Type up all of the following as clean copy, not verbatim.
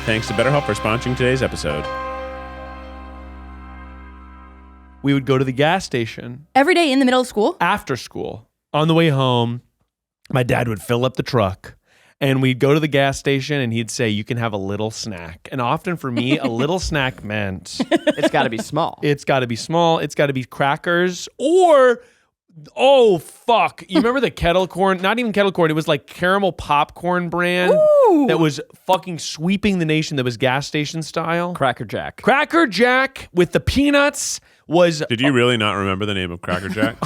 Thanks to BetterHelp for sponsoring today's episode. We would go to the gas station. Every day in the middle of school? After school. On the way home, my dad would fill up the truck and we'd go to the gas station and he'd say, you can have a little snack. And often for me, a little snack meant... It's got to be small. It's got to be small. It's got to be crackers or... Oh, fuck. You remember the kettle corn? Not even kettle corn. It was like caramel popcorn brand that was fucking sweeping the nation that was gas station style. Cracker Jack. Cracker Jack with the peanuts was... Did you really not remember the name of Cracker Jack?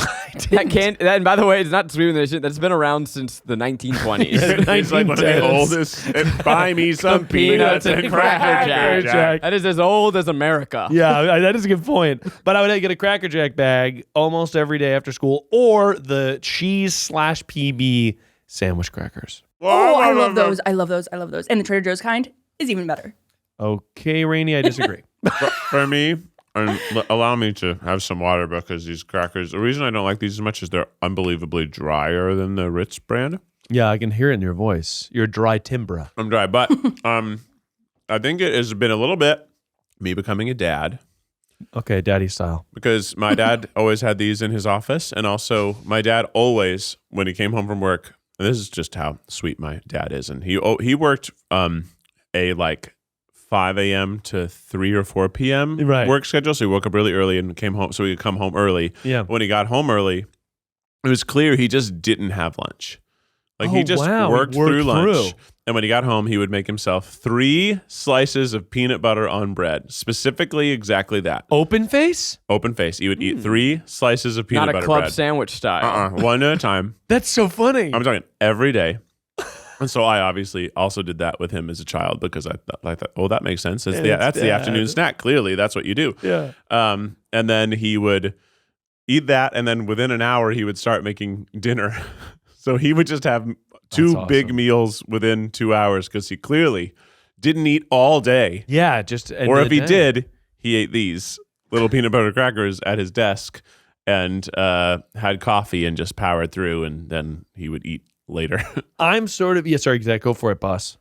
And by the way, it's not sweeping the nation. That's been around since the 1920s. It's like one of the oldest. Buy me some peanuts and Cracker Jack. That is as old as America. Yeah, that is a good point. But I would get a Cracker Jack bag almost every day after school or the cheese/PB sandwich crackers. Oh, I love those. I love those. I love those. And the Trader Joe's kind is even better. Okay, Rainie, I disagree. For me, and allow me to have some water because these crackers, the reason I don't like these as much is they're unbelievably drier than the Ritz brand. Yeah, I can hear it in your voice. You're a dry timbre. I'm dry, but I think it has been a little bit me becoming a dad. Okay, daddy style. Because my dad always had these in his office, and also my dad always, when he came home from work, and this is just how sweet my dad is, and he worked a like 5 a.m. to 3 or 4 p.m. work schedule, so he woke up really early and came home, so he could come home early. Yeah. When he got home early, it was clear he just didn't have lunch. Like he just worked through lunch. And when he got home, he would make himself 3 slices of peanut butter on bread. Specifically, exactly that. Open face? Open face. He would eat 3 slices of peanut butter bread. Not a club sandwich style. One at a time. That's so funny. I'm talking every day. And so I obviously also did that with him as a child because I thought, oh, that makes sense. That's the afternoon snack. Clearly, that's what you do. Yeah. And then he would eat that, and then within an hour, he would start making dinner. So he would just have 2 big meals within 2 hours because he clearly didn't eat all day. Yeah, just or if he did, he ate these little peanut butter crackers at his desk and had coffee and just powered through, and then he would eat later. I'm sort of sorry, Zach, go for it, boss.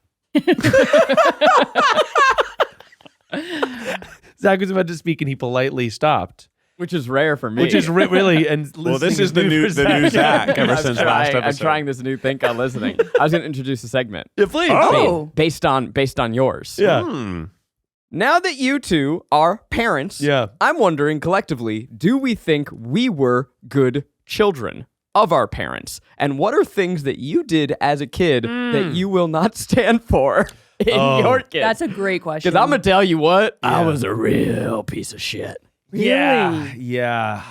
Zach was about to speak and he politely stopped. Which is rare for me. Which is really and well, this is the new Zach ever since last episode. I'm trying this new thing called listening. I was going to introduce a segment. Yeah, please. Oh. Based on yours. Yeah. Now that you two are parents, I'm wondering collectively, do we think we were good children of our parents? And what are things that you did as a kid that you will not stand for in your kid? That's a great question. Because I'm going to tell you what, I was a real piece of shit. Really? Yeah.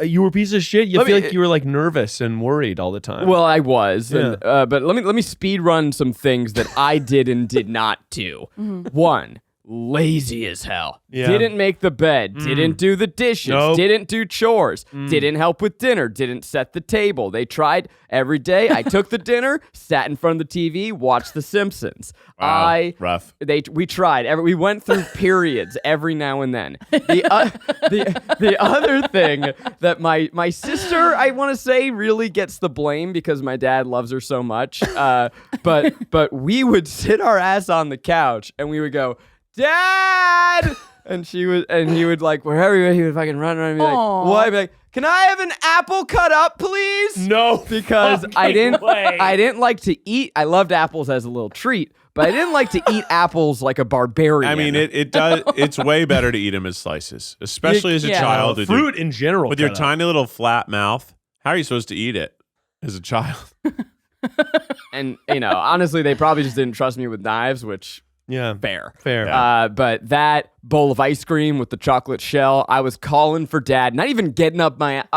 You were a piece of shit. You feel like you were like nervous and worried all the time. Well, I was. Yeah. And, but let me speed run some things that I did and did not do. 1, lazy as hell. Yeah. Didn't make the bed. Didn't do the dishes. Didn't do chores. Didn't help with dinner. Didn't set the table. They tried every day. I took the dinner, sat in front of the TV, watched The Simpsons. Wow, rough. We tried. We went through periods every now and then. The other thing that my sister, I want to say, really gets the blame because my dad loves her so much. But we would sit our ass on the couch and we would go, Dad! And he would like, wherever he would fucking run around and be like, what? I'd be like, can I have an apple cut up, please? No. Because I didn't like to eat. I loved apples as a little treat, but I didn't like to eat apples like a barbarian. I mean, it does. It's way better to eat them as slices, especially as a child. Fruit in general. With your tiny little flat mouth, how are you supposed to eat it as a child? And, honestly, they probably just didn't trust me with knives, which... Yeah, fair. Yeah. But that bowl of ice cream with the chocolate shell, I was calling for Dad, not even getting not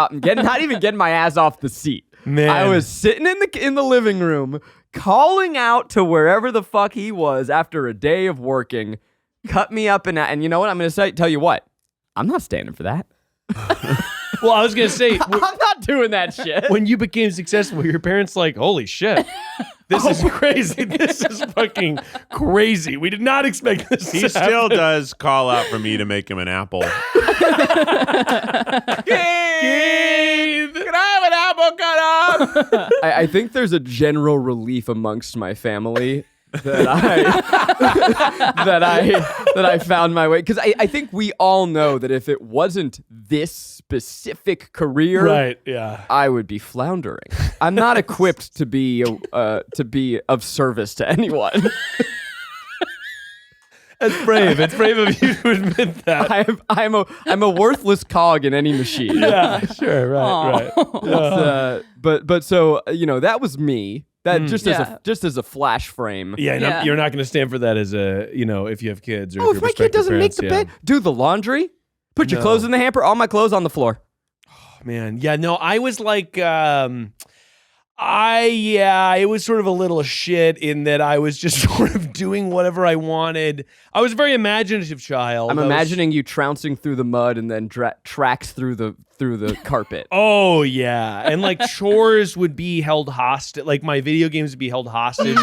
even getting my ass off the seat. Man, I was sitting in the living room, calling out to wherever the fuck he was after a day of working. Cut me up and you know what? I'm going to tell you what. I'm not standing for that. Well, I was going to say, I'm not doing that shit. When you became successful, your parents like, holy shit. This is crazy. This is fucking crazy. We did not expect this. He still does call out for me to make him an apple. Can I have an apple cut up? I think there's a general relief amongst my family that I found my way, because I think we all know that if it wasn't this specific career, Right, yeah. I would be floundering. I'm not equipped to be of service to anyone. That's brave. It's brave of you to admit that. I'm a worthless cog in any machine. Yeah, sure, right. But so that was me. That Yeah. just as a flash frame. Yeah, and Yeah. you're not going to stand for that as a, if you have kids or Oh, if if you're my kid doesn't make the prospective bed, do the laundry. Put your No. clothes in the hamper. All my clothes on the floor. parents, man. Yeah, no, I was like, it was sort of a little shit in that I was just sort of doing whatever I wanted. I was a very imaginative child. I'm I was- imagining you trouncing through the mud and then tracks through the carpet. Oh yeah, and like chores would be held hostage. Like my video games would be held hostage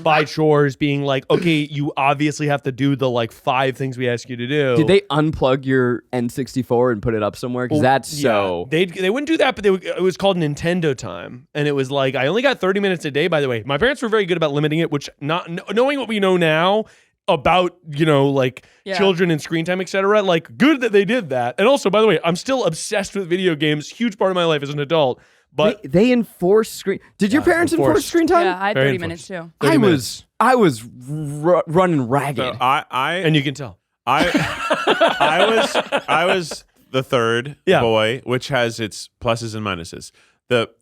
by chores, being like, okay, you obviously have to do the like 5 things we ask you to do. Did they unplug your N64 and put it up somewhere? Because that's so. They wouldn't do that, but it was called Nintendo time, and it was like I only got 30 minutes a day. By the way, my parents were very good about limiting it, which not knowing what we know now about Yeah. children and screen time, etc. Like good that they did that. And also, by the way, I'm still obsessed with video games. Huge part of my life as an adult. But They enforce screen. Did your parents enforce enforced. screen time? Yeah, I had Very 30 minutes too. 30 minutes. I was running ragged. So I and you can tell. I was the third Yeah. boy, which has its pluses and minuses.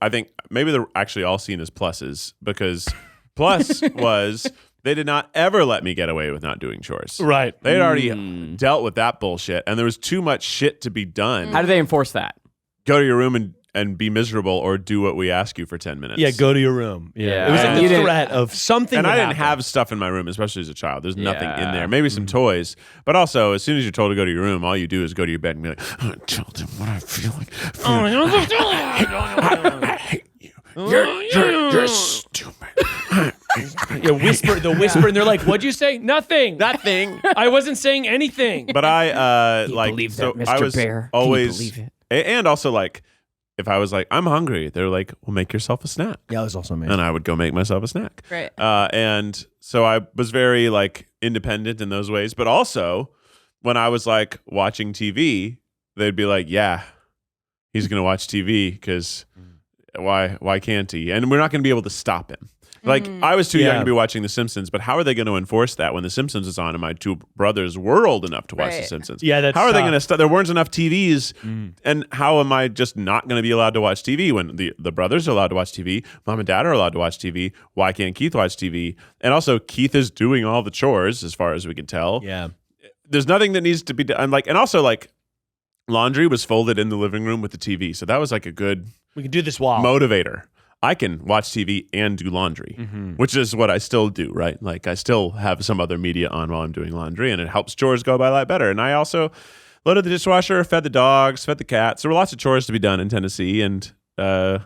I think maybe they're actually all seen as pluses, because plus was they did not ever let me get away with not doing chores. Right. They had already dealt with that bullshit, and there was too much shit to be done. How do they enforce that? Go to your room and be miserable, or do what we ask you for 10 minutes. Yeah, go to your room. Yeah. It was like And the you didn't- threat of something. And would I didn't happen. have stuff in my room, especially as a child. There's nothing in Yeah. there. Maybe some toys. But also, as soon as you're told to go to your room, all you do is go to your bed and be like, tell them what I feel like. I hate you. You're stupid. Yeah, the whisper, and they're like, "What'd you say? Nothing. Nothing. I wasn't saying anything." But I you like believe so that, I Mr. was Bear? Can you always believe it? and also like if I was like I'm hungry, they're like, "Well, make yourself a snack." Yeah, that was also amazing. And I would go make myself a snack. Great. And so I was very like independent in those ways. But also, when I was like watching TV, they'd be like, "Yeah, he's gonna watch TV because why can't he?" And we're not gonna be able to stop him. Like I was too young Yeah. to be watching The Simpsons, but how are they going to enforce that when The Simpsons is on and my 2 brothers were old enough to watch The Right. Simpsons? Yeah, that's how are they tough. going to stop? There weren't enough TVs, and how am I just not going to be allowed to watch TV when the brothers are allowed to watch TV? Mom and dad are allowed to watch TV. Why can't Keith watch TV? And also, Keith is doing all the chores as far as we can tell. Yeah. There's nothing that needs to be done. And also laundry was folded in the living room with the TV, so that was like a good We can do this while. motivator. I can watch TV and do laundry, which is what I still do, right? Like I still have some other media on while I'm doing laundry, and it helps chores go by a lot better. And I also loaded the dishwasher, fed the dogs, fed the cats. There were lots of chores to be done in Tennessee, and there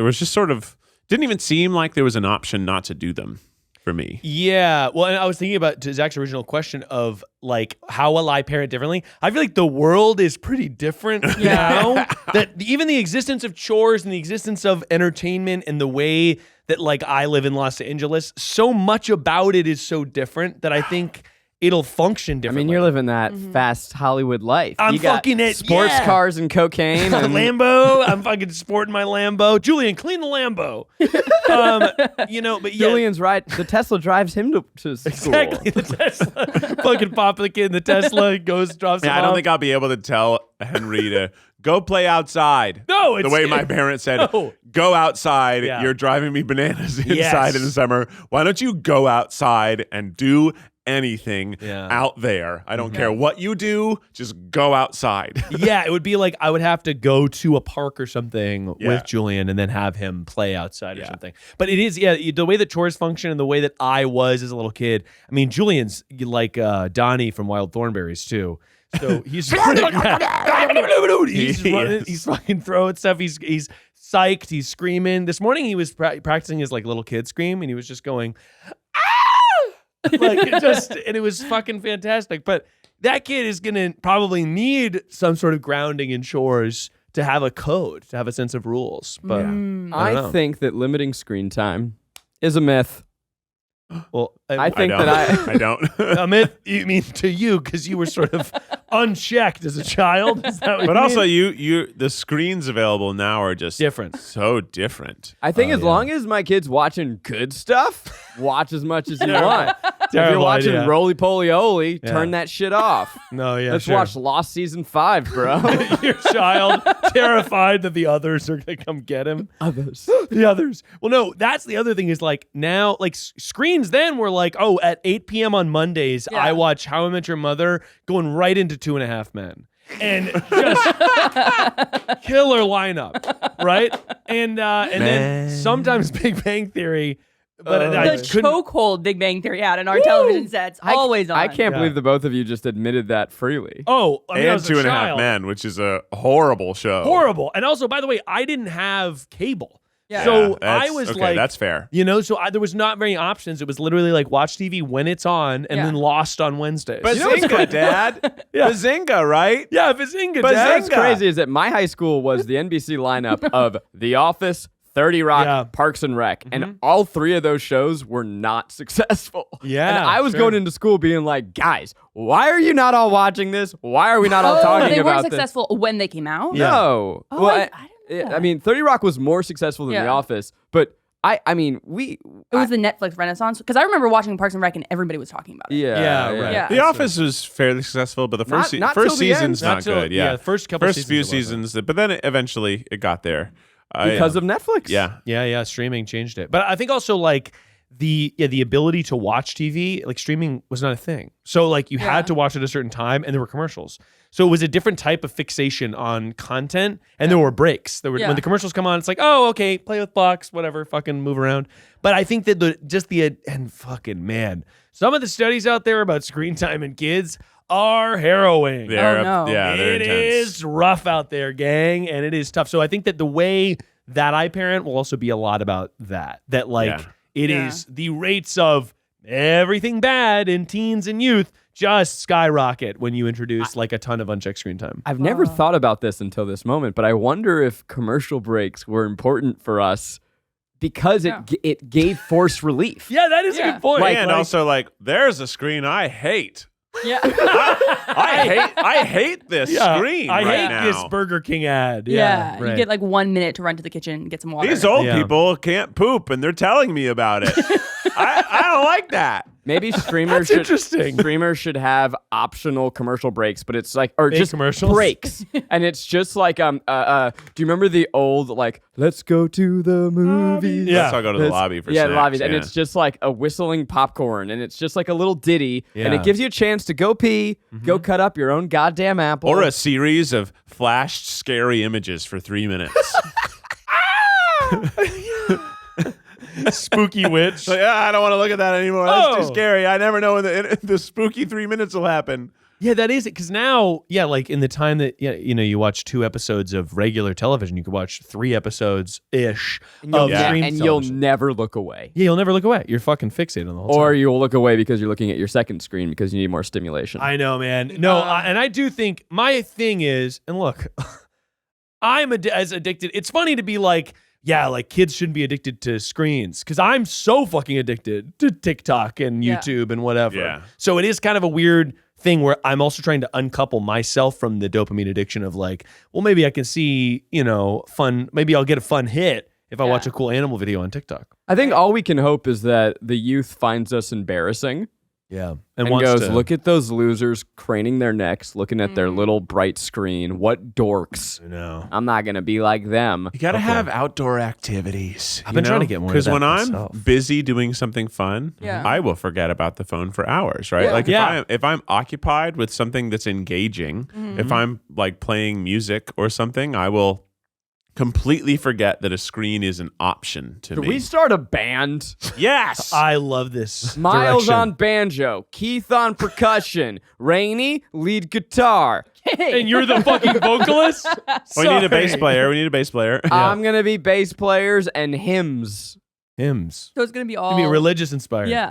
was just sort of didn't even seem like there was an option not to do them for me. Yeah. Well, and I was thinking about to Zach's original question of like, how will I parent differently? I feel like the world is pretty different now. That even the existence of chores and the existence of entertainment and the way that like I live in Los Angeles, so much about it is so different that I think it'll function I differently. mean, you're living that fast Hollywood life. I'm you got fucking it, sports yeah. cars and cocaine. A And Lambo. I'm fucking sporting my Lambo. Julian, clean the Lambo. But yeah. Julian's right. The Tesla drives him to school. Exactly, the Tesla. Fucking pop the kid in the Tesla, goes, drops him Yeah, I don't off. think I'll be able to tell Henry to go play outside. No, the it's way my parents said, No. go outside. Yeah. You're driving me bananas inside Yes. in the summer. Why don't you go outside and do anything Yeah. out there? I don't care what you do. Just go outside. Yeah, it would be like I would have to go to a park or something Yeah. with Julian and then have him play outside or Yeah. something. But it is, the way that chores function and the way that I was as a little kid. I mean, Julian's like Donnie from Wild Thornberries too. So he's he's running, he's fucking throwing stuff. He's psyched. He's screaming. This morning he was practicing his like little kid scream, and he was just going, like and it was fucking fantastic. But that kid is gonna probably need some sort of grounding in chores to have a code, to have a sense of rules. But I don't know. I think that limiting screen time is a myth. Well, I think don't. that I don't. Amit, you mean to you because you were sort of unchecked as a child? Is that what But you also, mean? the screens available now are just Different. so different. I think as long as my kid's watching good stuff, watch as much as you want. If you're Terrible watching idea. Roly Poly Oly, Yeah. turn that shit off. No, yeah, Let's sure. watch Lost Season 5, bro. Your child terrified that the others are going to come get him. Others. The others. Well, no, that's the other thing is like now, like screens then were like, oh, at 8 p.m. on Mondays, Yeah. I watch How I Met Your Mother going right into 2.5 Men. And just killer lineup, right? And then sometimes Big Bang Theory, but I The couldn't. chokehold Big Bang Theory had in our television sets. Always on. I can't Yeah. believe the both of you just admitted that freely. Oh, I mean, I And was a 2.5 child. Men, which is a horrible show. Horrible. And also, by the way, I didn't have cable. Yeah. So that's- I was okay, like, that's fair. you know, so there was not many options. It was literally like watch TV when it's on and Yeah. then Lost on Wednesdays. Bazinga, Dad. Yeah. Bazinga, right? Yeah, Bazinga, Bazinga. Dad. What's crazy is that my high school was the NBC lineup of The Office, 30 Rock, Yeah. Parks and Rec, and all three of those shows were not successful. Yeah, and I was sure. going into school being like, guys, why are you not all watching this? Why are we not all talking they about weren't successful when they came out. Yeah. No. Oh, well, I didn't know that. I mean, 30 Rock was more successful than The Yeah. Office, but I mean, we. It was the Netflix renaissance because I remember watching Parks and Rec and everybody was talking about it. Yeah, Yeah, right. Yeah. The Office was fairly successful, but the first Not first till the season's end. not Not till- good. Yeah, the first couple first seasons few it wasn't. seasons, but then eventually it got there because of Netflix. yeah. Yeah, streaming changed it. But I think also like the ability to watch TV, like streaming was not a thing. So like you Yeah. had to watch at a certain time and there were commercials. So it was a different type of fixation on content and there were breaks. There were Yeah. when the commercials come on, it's like, oh, okay, play with blocks, whatever, fucking move around. But I think that and fucking man, some of the studies out there about screen time in kids are harrowing. They're no. yeah, they're It intense. is rough out there, gang, and it is tough. So I think that the way that I parent will also be a lot about that. That like Yeah. it Yeah. is the rates of everything bad in teens and youth just skyrocket when you introduce like a ton of unchecked screen time. I've never thought about this until this moment, but I wonder if commercial breaks were important for us because it gave forced relief. Yeah, that is a Yeah. good point. And also like there's a screen I hate. Yeah. I hate this screen I right hate now. this Burger King ad. Yeah. right. You get like 1 minute to run to the kitchen, get some water. These old Yeah. people can't poop, and they're telling me about it. I don't like that. Maybe streamers That's interesting. streamers should have optional commercial breaks, but it's like or Fake just commercials? breaks, and it's just like do you remember the old like let's go to the movies? Yeah. Let's all go to the Let's- lobby for yeah, snacks. lobbies, and yeah. it's just like a whistling popcorn, and it's just like a little ditty, and Yeah. it gives you a chance to go pee, go cut up your own goddamn apple, or a series of flashed scary images for 3 minutes. Spooky witch. Like, I don't want to look at that anymore. That's Oh. too scary. I never know when the spooky 3 minutes will happen. Yeah, that is it. Because now, yeah, like in the time that you watch 2 episodes of regular television, you could watch 3 episodes ish of Yeah. stream and television. you'll never look away. Yeah, you'll never look away. You're fucking fixated on the whole Or time. you'll look away because you're looking at your second screen because you need more stimulation. I know, man. No, and I do think my thing is, and look, I'm as addicted. It's funny to be like, yeah, like kids shouldn't be addicted to screens because I'm so fucking addicted to TikTok and Yeah. YouTube and whatever. Yeah. So it is kind of a weird thing where I'm also trying to uncouple myself from the dopamine addiction of like, well, maybe I can see, fun. Maybe I'll get a fun hit if I Yeah. watch a cool animal video on TikTok. I think all we can hope is that the youth finds us embarrassing Yeah. and wants goes, to- look at those losers craning their necks, looking at their little bright screen. What dorks. I know. I'm not going to be like them. You got to have outdoor activities. I've been trying to get more into Because when that I'm myself. busy doing something fun, Yeah. I will forget about the phone for hours, right? Yeah. Like Yeah. if I'm occupied with something that's engaging, if I'm like playing music or something, I will completely forget that a screen is an option to Can me. we start a band? Yes. I love this. Miles direction. on banjo, Keith on percussion, Rainie lead guitar. And you're the fucking vocalist? we need a bass Sorry. player. We need a bass player. I'm going to be bass players and hymns. Hymns. So it's gonna be all To be religious inspired. Yeah.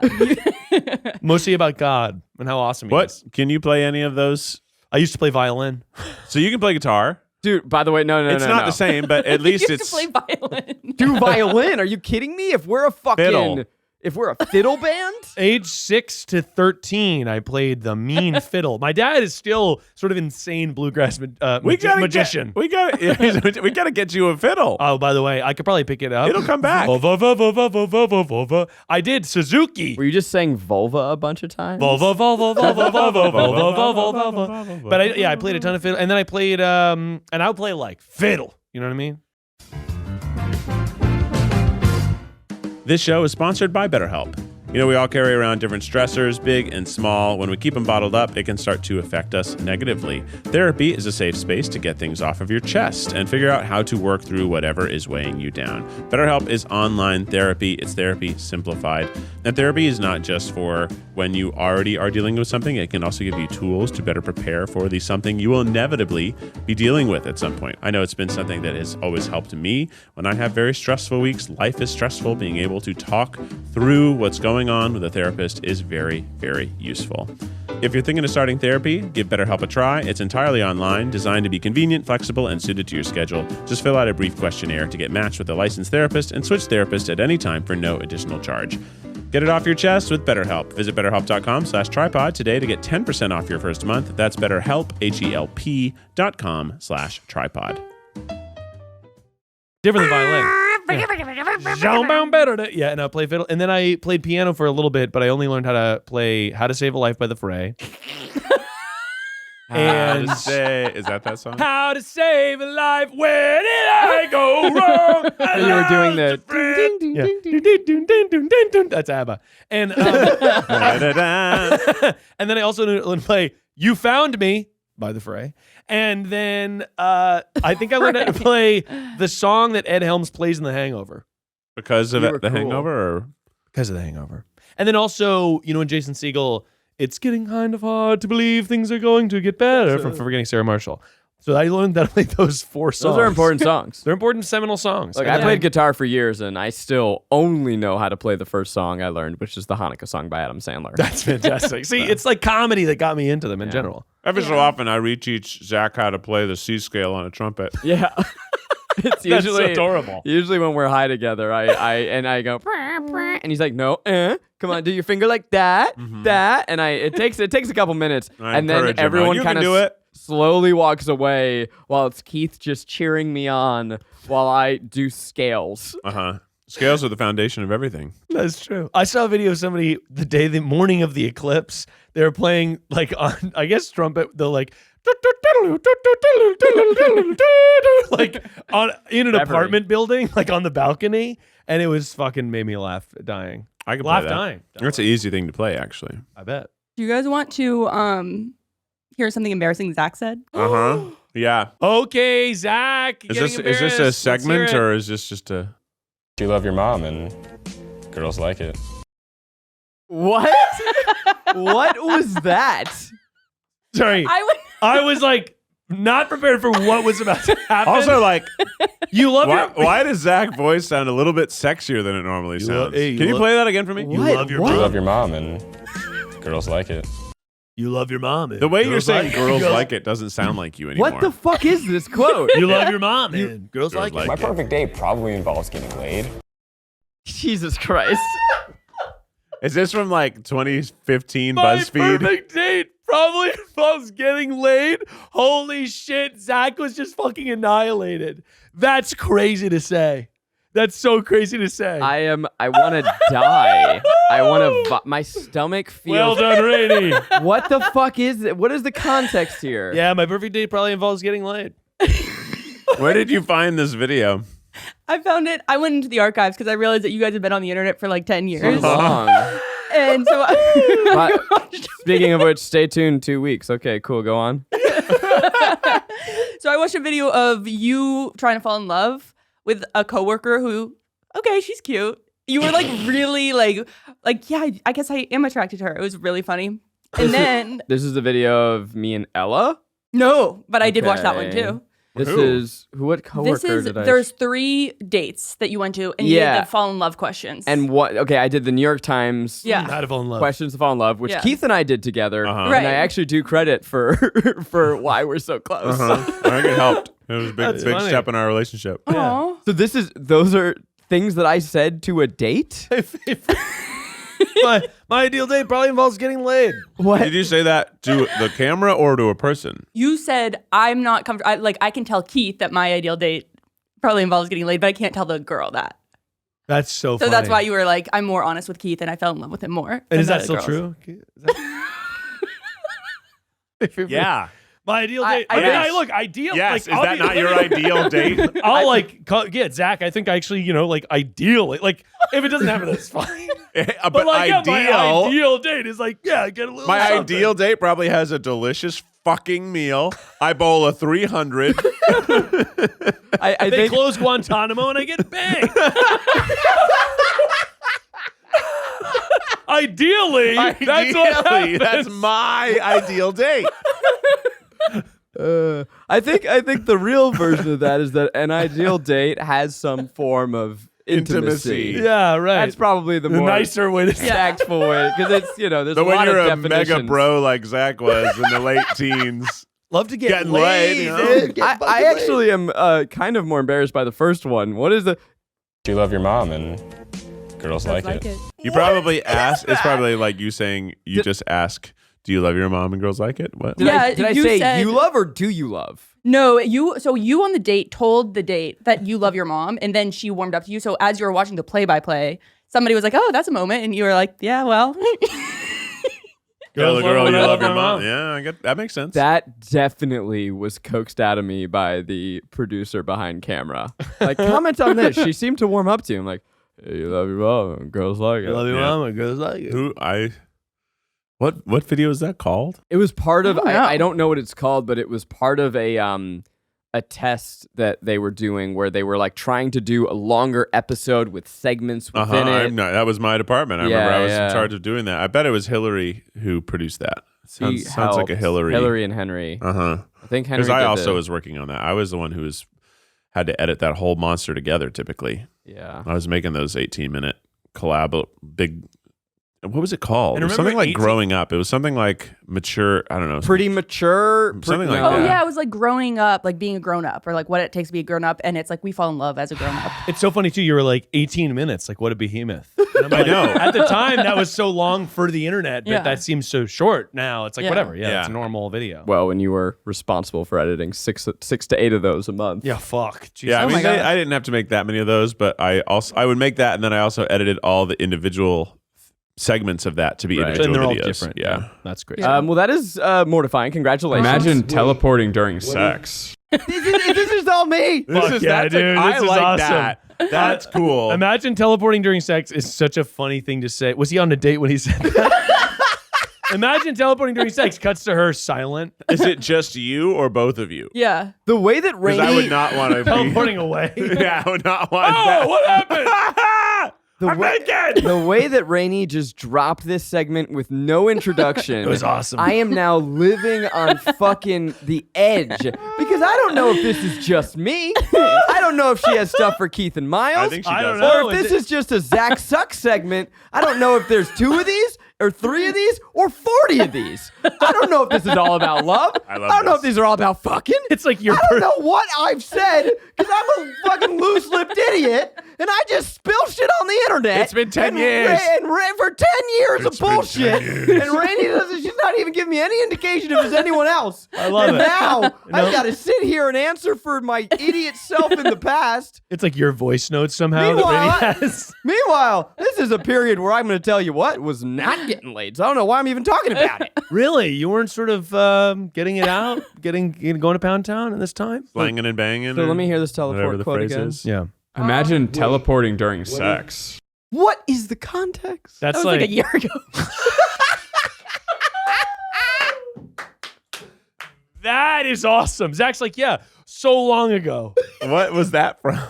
Mostly about God and how awesome he What? is. Can you play any of those? I used to play violin. So you can play guitar. Dude, by the way, no. It's not the same, but at least used it's to play violin. Do violin? Are you kidding me? If we're a fucking Fiddle. If we're a fiddle band? Age 6 to 13, I played the mean fiddle. My dad is still sort of insane bluegrass magician. We gotta get you a fiddle. Oh, by the way, I could probably pick it up. It'll come back. I did Suzuki. Were you just saying vulva a bunch of times? But I played a ton of fiddle, and then I played and I would play like fiddle. You know what I mean? This show is sponsored by BetterHelp. You know, we all carry around different stressors, big and small. When we keep them bottled up, it can start to affect us negatively. Therapy is a safe space to get things off of your chest and figure out how to work through whatever is weighing you down. BetterHelp is online therapy. It's therapy simplified. And therapy is not just for when you already are dealing with something. It can also give you tools to better prepare for the something you will inevitably be dealing with at some point. I know it's been something that has always helped me when I have very stressful weeks. Life is stressful. Being able to talk through what's going on with a therapist is very, very useful. If you're thinking of starting therapy, give BetterHelp a try. It's entirely online, designed to be convenient, flexible, and suited to your schedule. Just fill out a brief questionnaire to get matched with a licensed therapist and switch therapists at any time for no additional charge. Get it off your chest with BetterHelp. Visit BetterHelp.com/tripod today to get 10% off your first month. That's BetterHelp, HELP.com/tripod. Different than violin. Yeah, and I play fiddle, and then I played piano for a little bit, but I only learned how to play "How to Save a Life" by the Fray. And is that song? How to save a life? Where did I go wrong? You were doing the That's ABBA. And and then I also learned to play "You Found Me" by the Fray. And then I think I learned how to play the song that Ed Helms plays in The Hangover. Because of The cool. Hangover? Or? Because of The Hangover. And then also, you know, in Jason Segel, it's getting kind of hard to believe things are going to get better from Forgetting Sarah Marshall. So I learned that I played those 4 songs. Those are important songs. They're important seminal songs. Like, I played guitar for years, and I still only know how to play the first song I learned, which is the Hanukkah song by Adam Sandler. That's fantastic. See, it's like comedy that got me into them in general. Every so often, I reteach Zach how to play the C scale on a trumpet. Yeah. It's That's usually adorable. Usually when we're high together, I go, and he's like, no, come on, do your finger like that, that, and it takes a couple minutes, and then everyone kind of slowly walks away while it's Keith just cheering me on while I do scales. Scales are the foundation of everything. That's true. I saw a video of somebody the morning of the eclipse. They were playing like on, I guess, trumpet. They're like, like in an apartment building, like on the balcony, and it was fucking made me laugh dying. I could laugh play that. dying. That's an easy thing to play, actually. I bet. Do you guys want to hear something embarrassing Zach said? Yeah. Okay, Zach. Is this a segment or is this just a? You love your mom and girls like it. What? What was that? Sorry. I was like not prepared for what was about to happen. Also, like, you love why does Zach's voice sound a little bit sexier than it normally sounds? Can you play that again for me? You love your mom. You love your mom and girls like it. You love your mom. The way you're saying girls like it doesn't sound like you anymore. What the fuck is this quote? You love your mom, man. Girls like it. My perfect date probably involves getting laid. Jesus Christ. Is this from like 2015 My BuzzFeed? perfect date probably involves getting laid. Holy shit, Zach was just fucking annihilated. That's crazy to say. That's so crazy to say. I want to die. I want to. My stomach feels. Well done, Rainie. What the fuck is it? What is the context here? Yeah, my perfect date probably involves getting laid. Where did you find this video? I found it. I went into the archives because I realized that you guys have been on the internet for like 10 years. Long. And so Speaking of which, stay tuned 2 weeks. Okay, cool. Go on. So I watched a video of you trying to fall in love with a coworker who, okay, she's cute. You were like really like yeah, I guess I am attracted to her. It was really funny. And then This is the video of me and Ella. no, but I did watch that one Okay. too. This Who? is what coworker did I? There's 3 dates that you went to, and you did the fall in love questions. And what? Okay, I did the New York Times. Yeah. How to fall in love. Questions to fall in love, which Yeah. Keith and I did together, Right. and I actually do credit for why we're so close. I think it helped. It was a big funny. step in our relationship. Aw. So those are things that I said to a date. my ideal date probably involves getting laid. What? Did you say that to the camera or to a person? You said I'm not comfortable. I can tell Keith that my ideal date probably involves getting laid, but I can't tell the girl that. That's so funny. So that's why you were like, I'm more honest with Keith, and I fell in love with him more. And is that than still other true? Yeah. My ideal date. I guess. Look, ideal. Yes. Like, Is that not your ideal date? I'll Zach. I think I actually, ideally, like if it doesn't happen, that's fine. But like, ideal. yeah, my ideal date is like, yeah, get a little. My something. ideal date probably has a delicious fucking meal. I bowl a 300. I They think close Guantanamo and I get banged. Ideally, that's what happens. That's my ideal date. I think the real version of that is that an ideal date has some form of intimacy. Yeah, right. That's probably the the more nicer way to say. tactful way, because it's there's But a when lot you're of a mega definitions. bro like Zach was in the late teens, Love to get getting laid. laid, you know? dude. Get I fucking actually am kind of more embarrassed by the first one. What is the? Do you love your mom? And girls like it. you probably ask. It's probably like you saying you just ask, "Do you love your mom?" and girls like it. What? Did Yeah, I you say said- you love or do you love? No, you on the date told the date that you love your mom, and then she warmed up to you. So as you were watching the play-by-play, somebody was like, "Oh, that's a moment," and you were like, "Yeah, well." Girl, love you love your my mom. Yeah, I get that makes sense. That definitely was coaxed out of me by the producer behind camera. Like, comment on this. She seemed to warm up to him. Like, hey, you love your mom. And girls like it. You love your Yeah. mom and girls like it. What video is that called? It was part of. I don't know. I don't know what it's called, but it was part of a test that they were doing where they were like trying to do a longer episode with segments within it. That was my department. I remember I was Yeah. in charge of doing that. I bet it was Hillary who produced that. Sounds like a helped. Hillary. Hillary and Henry. Uh-huh. I think Henry. Because I did also the- was working on that. I was the one who had to edit that whole monster together typically. Yeah. I was making those 18-minute collab big. What was it called? And It was remember something like 18 growing up. It was something like mature. I don't know. Pretty mature. Something like Oh that. yeah, it was like growing up, like being a grown up, or like what it takes to be a grown up, and it's like we fall in love as a grown up. It's so funny too. You were like 18 minutes. Like what a behemoth. And I'm I like, know. At the time, that was so long for the internet, but Yeah. that seems so short now. It's like Yeah. whatever. Yeah, Yeah. it's a normal video. Well, when you were responsible for editing six to 8 of those a month. Yeah, fuck. Jesus. Yeah, I Oh mean, my God. I didn't have to make that many of those, but I would make that, and then I also edited all the individual segments of that to be Right. individual And they're all videos. different. Yeah. That's great. Well, that is mortifying. Congratulations. Imagine teleporting during sex. this is all me. This Fuck is yeah, that's dude. I This is like awesome. that. That's cool. Imagine teleporting during sex is such a funny thing to say. Was he on a date when he said that? Imagine teleporting during sex. Cuts to her silent. Is it just you or both of you? Yeah. The way that Because I would Rainie, not want to be. Teleporting away. Yeah, I would not want Oh, that. what happened? I'm naked. the way that Rainie just dropped this segment with no introduction. It was awesome. I am now living on fucking the edge because I don't know if this is just me. I don't know if she has stuff for Keith and Miles. I think she I does. don't know. Or if this is just a Zach Sucks segment. I don't know if there's 2 of these or 3 of these or 40 of these. I don't know if this is all about love. I love don't know this. if these are all about fucking. It's like your I don't know what I've said because I'm a fucking loose-lipped idiot and I just spill shit on the internet. It's been 10 and years. For 10 years It's of been bullshit. 10 years. And Rainie doesn't, she's not even giving me any indication if there's anyone else. I love and it. now I've got to sit here and answer for my idiot self in the past. It's like your voice notes somehow that Meanwhile, Rainie has. Meanwhile, this is a period where I'm going to tell you what was not getting laid. So I don't know why I'm even talking about it. Really? You weren't sort of getting it out, going to Pound Town in this time? Slanging and banging. So or let me hear this whatever teleport the quote phrase again. is. Yeah. Imagine teleporting during sex. What is the context? That's That was like a year ago. That is awesome. Zach's like, yeah, so long ago. What was that from? It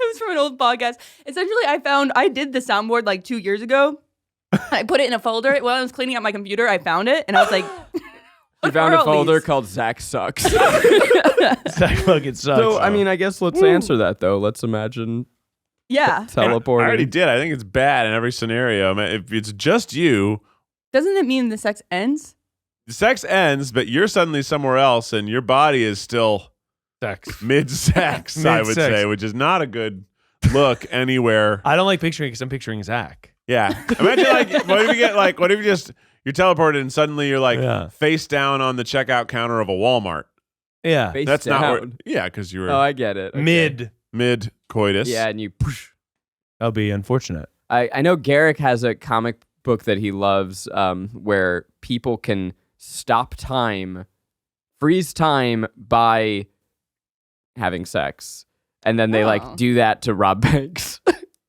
was from an old podcast. Essentially, I did the soundboard like 2 years ago. I put it in a folder. While I was cleaning out my computer, I found it, and I was like, You what found are a all folder these? called Zach Sucks. Zach fucking sucks. So, I mean, I guess let's answer that, though. Let's imagine Yeah. teleporting. I already did. I think it's bad in every scenario. I mean, if it's just you, Doesn't it mean the sex ends? the sex ends, but you're suddenly somewhere else, and your body is still sex. mid-sex, I would Mid-sex. say, which is not a good look anywhere. I don't like picturing it because I'm picturing Zach. Yeah. Imagine what if you're teleported and suddenly you're like face down on the checkout counter of a Walmart. Yeah. Face That's down. not where, because you were Oh, I get it. Okay. mid coitus. Yeah, and you. That'll be unfortunate. I know Garrick has a comic book that he loves where people can stop time, freeze time by having sex. And then they like do that to rob banks.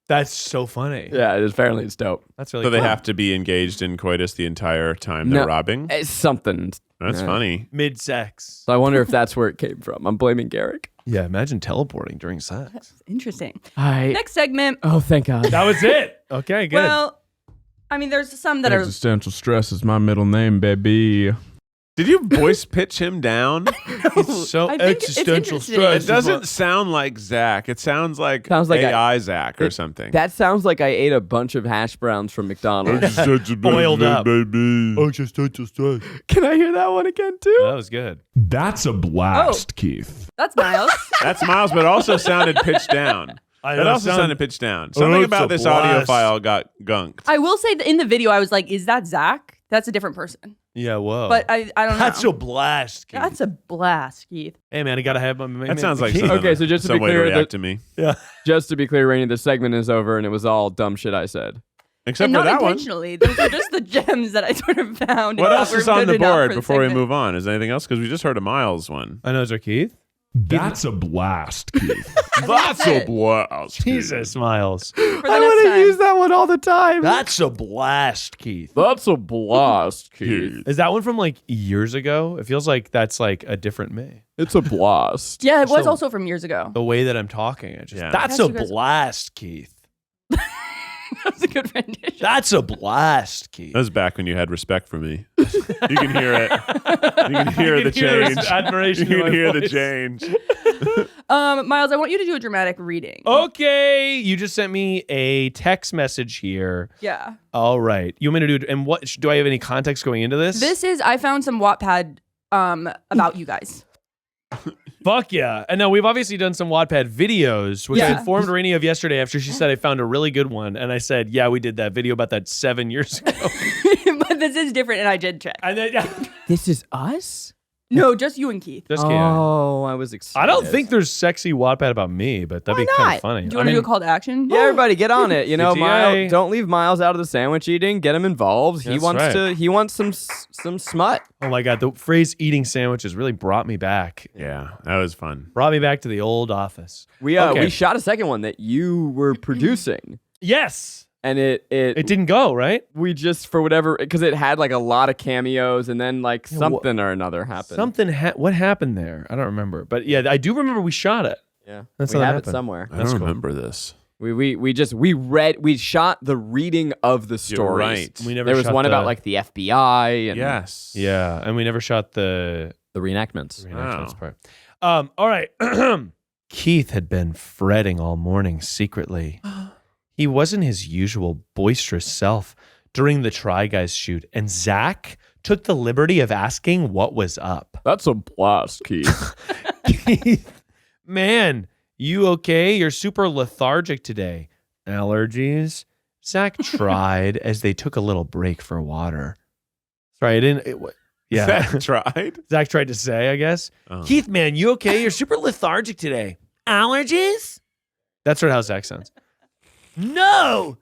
That's so funny. Yeah, apparently it's dope. That's really So cool. they have to be engaged in coitus the entire time they're robbing? It's something. That's funny. Mid-sex. So I wonder if that's where it came from. I'm blaming Garrick. Yeah, imagine teleporting during sex. Interesting. Hi. Next segment. Oh, thank God. That was it. Okay, good. Well, I mean, there's some that are. Existential stress is my middle name, baby. Did you voice pitch him down? It's so I think it's existential interesting. stress. It doesn't sound like Zach. It sounds like AI Zach or something. That sounds like I ate a bunch of hash browns from McDonald's. Boiled up. baby. Existential stress. Can I hear that one again, too? That was good. That's a blast, Keith. That's Miles. That's Miles, but also sounded pitched down. That also sounded pitched down. Something it's about a this audio blast. file got gunked. I will say that in the video, I was like, is that Zach? That's a different person. Yeah, whoa. But I don't know. That's a blast, Keith. That's a blast, Keith. Hey, man, I got to have my That sounds like Keith. something, Okay, so just to some be way clear, to react to me. Yeah. Just to be clear, Rainie, the segment is over and it was all dumb shit I said. Except And for not that one. intentionally. Those are just the gems that I sort of found. What and else that is were on good the enough board for the before we segment. move on? Is there anything else? Because we just heard a Miles one. I know, is there Keith? That's a blast, Keith. That's it. a blast. Jesus, Miles. For the next want to time. use that one all the time. That's a blast, Keith. That's a blast, Keith. Is that one from like years ago? It feels like that's like a different me. It's a blast. Yeah, it was So- also from years ago. The way that I'm talking, I just Yeah. that's Yes, a you guys- blast, Keith. That was a good rendition. That's a blast, Keith. That was back when you had respect for me. You can hear it. You can hear the change. Admiration. You can hear the change. Miles, I want you to do a dramatic reading. Okay, you just sent me a text message here. Yeah. All right, you want me to do? And what do I have any context going into this? This is, I found some Wattpad about you guys. Fuck yeah! And now we've obviously done some Wattpad videos, which I Yeah. informed Rainie of yesterday after she said I found a really good one, and I said, yeah, we did that video about that 7 years ago. But this is different, and I did check. And then This is us? No, just you and Keith. just kidding. Oh, I was excited. I don't think there's sexy Wattpad about me, but that'd Why be kind not? of funny. Do you want to do a call to action? Yeah, everybody, get on it. You know, CTA. Miles, don't leave Miles out of the sandwich eating. Get him involved. He That's wants right. to. He wants some smut. Oh my god, the phrase "eating sandwiches" really brought me back. Yeah, that was fun. Brought me back to the old office. We Okay. shot a second one that you were producing, Yes, and it it didn't go right. we just for whatever because it had like a lot of cameos, and then like something or another happened. Something. What happened there? I don't remember, but yeah, I do remember we shot it. Yeah, That's we how that have it happened. somewhere. I That's don't cool. remember this. We shot the reading of the stories. right. We never. There was shot one the- about like the FBI and Yes. Yeah, and we never shot the the reenactments. reenactments part. All right. Keith had been fretting all morning secretly. He wasn't his usual boisterous self during the Try Guys shoot, and Zach took the liberty of asking what was up. That's a blast, Keith. Keith, man, you okay? You're super lethargic today. Allergies? Zach tried as they took a little break for water. Sorry, I didn't. Yeah. Zach tried. Zach tried to say, I guess. Oh. Keith, man, you okay? You're super lethargic today. Allergies? That's sort of how Zach sounds. No,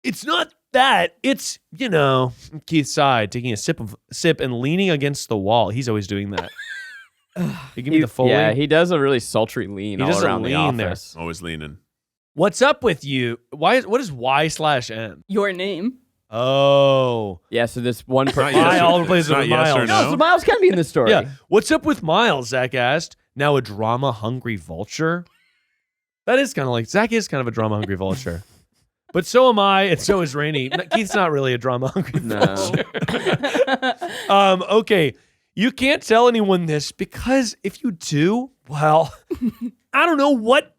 it's not that. It's, Keith sighed, taking a sip and leaning against the wall. He's always doing that. You give me the Foley. Yeah, he does a really sultry lean He all does a around the lean there. office. Always leaning. What's up with you? What is Y/N? Your name. Oh. Yeah, so this one not person. yes I or- all places not with yes or Miles. no. No, so Miles can be in this story. Yeah. What's up with Miles? Zach asked. Now a drama-hungry vulture? That is kind of like, Zach is kind of a drama-hungry vulture. But so am I, and so is Rainie. Keith's not really a drama-hungry No. vulture. Okay. You can't tell anyone this because if you do, well, I don't know what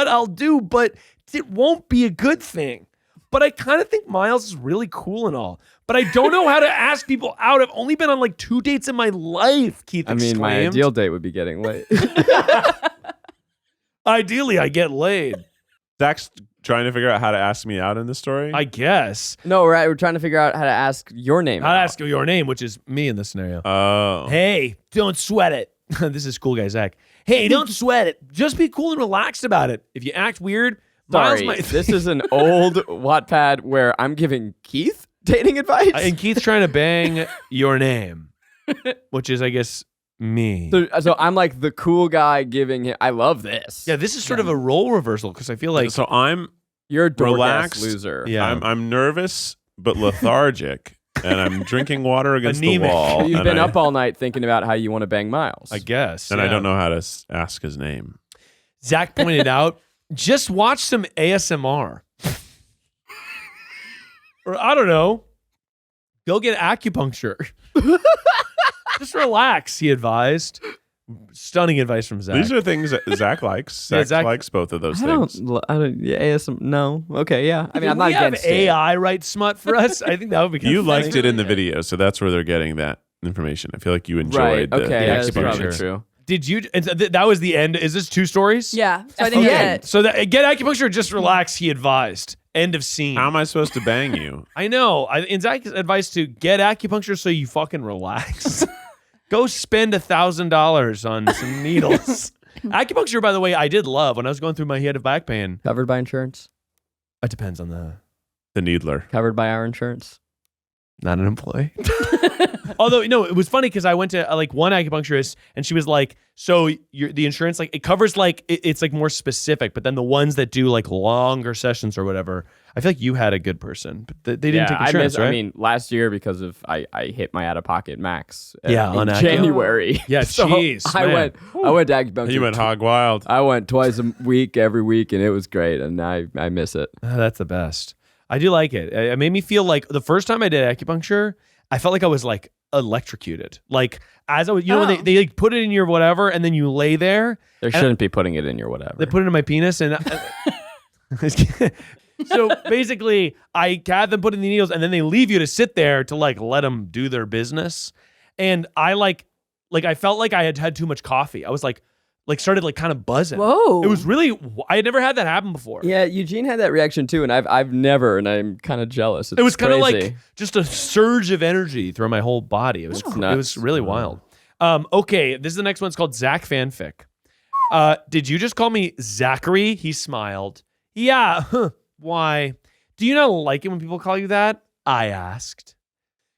I'll do, but it won't be a good thing. But I kind of think Miles is really cool and all. But I don't know how to ask people out. I've only been on like 2 dates in my life, Keith I mean, my exclaimed. ideal date would be getting late. Ideally, I get laid. Zach's trying to figure out how to ask me out in this story. I guess. No, we're trying to figure out how to ask your name. I'll ask you your name, which is me in this scenario. Oh. Hey, don't sweat it. This is cool guy Zach. Hey, don't sweat it. Just be cool and relaxed about it. If you act weird, Sorry, Miles might this is an old Wattpad where I'm giving Keith dating advice. and Keith's trying to bang your name, which is, I guess, me. So I'm like the cool guy giving him. I love this. Yeah, this is sort of a role reversal because I feel like So I'm You're a dork-ass relaxed. loser. Yeah. I'm nervous but lethargic, and I'm drinking water against Anemic. the wall. You've and been I, up all night thinking about how you want to bang Miles. I guess. and I yeah. don't know how to ask his name. Zach pointed out, just watch some ASMR. Or I don't know, go get acupuncture. Just relax, he advised. Stunning advice from Zach. These are things that Zach likes. Yeah, Zach, Zach- likes both of those I things. don't. Yeah, no. Okay, yeah. I mean, I'm If not we have against it. AI write smut for us, I think that would be kind You of liked funny. it in the video, so that's where they're getting that information. I feel like you enjoyed Right. the, Okay, the that's acupuncture. probably explanations. true. Did you? And that was the end. Is this 2 stories? Yeah. So I didn't the get end. it. So that get acupuncture, just relax. He advised. End of scene. How am I supposed to bang you? I know. In Zach's advice to get acupuncture so you fucking relax. Go spend $1,000 on some needles. Acupuncture, by the way, I did love when I was going through my head of back pain. Covered by insurance. It depends on The needler. Covered by our insurance. not an employee. Although, no, it was funny because I went to like one acupuncturist and she was like, so the insurance, like it covers like, it's like more specific, but then the ones that do like longer sessions or whatever, I feel like you had a good person, but they didn't take insurance, right? I mean, last year because of I hit my out-of-pocket max. Yeah, in on Acu. January. Yeah, So jeez, I man. went to acupuncture. You went hog wild. I went twice a week, every week, and it was great, and I miss it. That's the best. I do like it. It made me feel like the first time I did acupuncture, I felt like I was like electrocuted. Like as I was, you know, when they like put it in your whatever and then you lay there. There shouldn't be putting it in your whatever. They put it in my penis and so basically I had them put in the needles and then they leave you to sit there to like let them do their business. And I like I felt like I had too much coffee. I was like started like kind of buzzing. Whoa. It was really, I had never had that happen before. Yeah, Eugene had that reaction too, and I've never, and I'm kind of jealous. It was kind of crazy. like just a surge of energy through my whole body. It was It's it nuts. was really wild. Okay, this is the next one. It's called Zach Fanfic. Did you just call me Zachary? He smiled. Yeah. Huh. Why? Do you not like it when people call you that? I asked.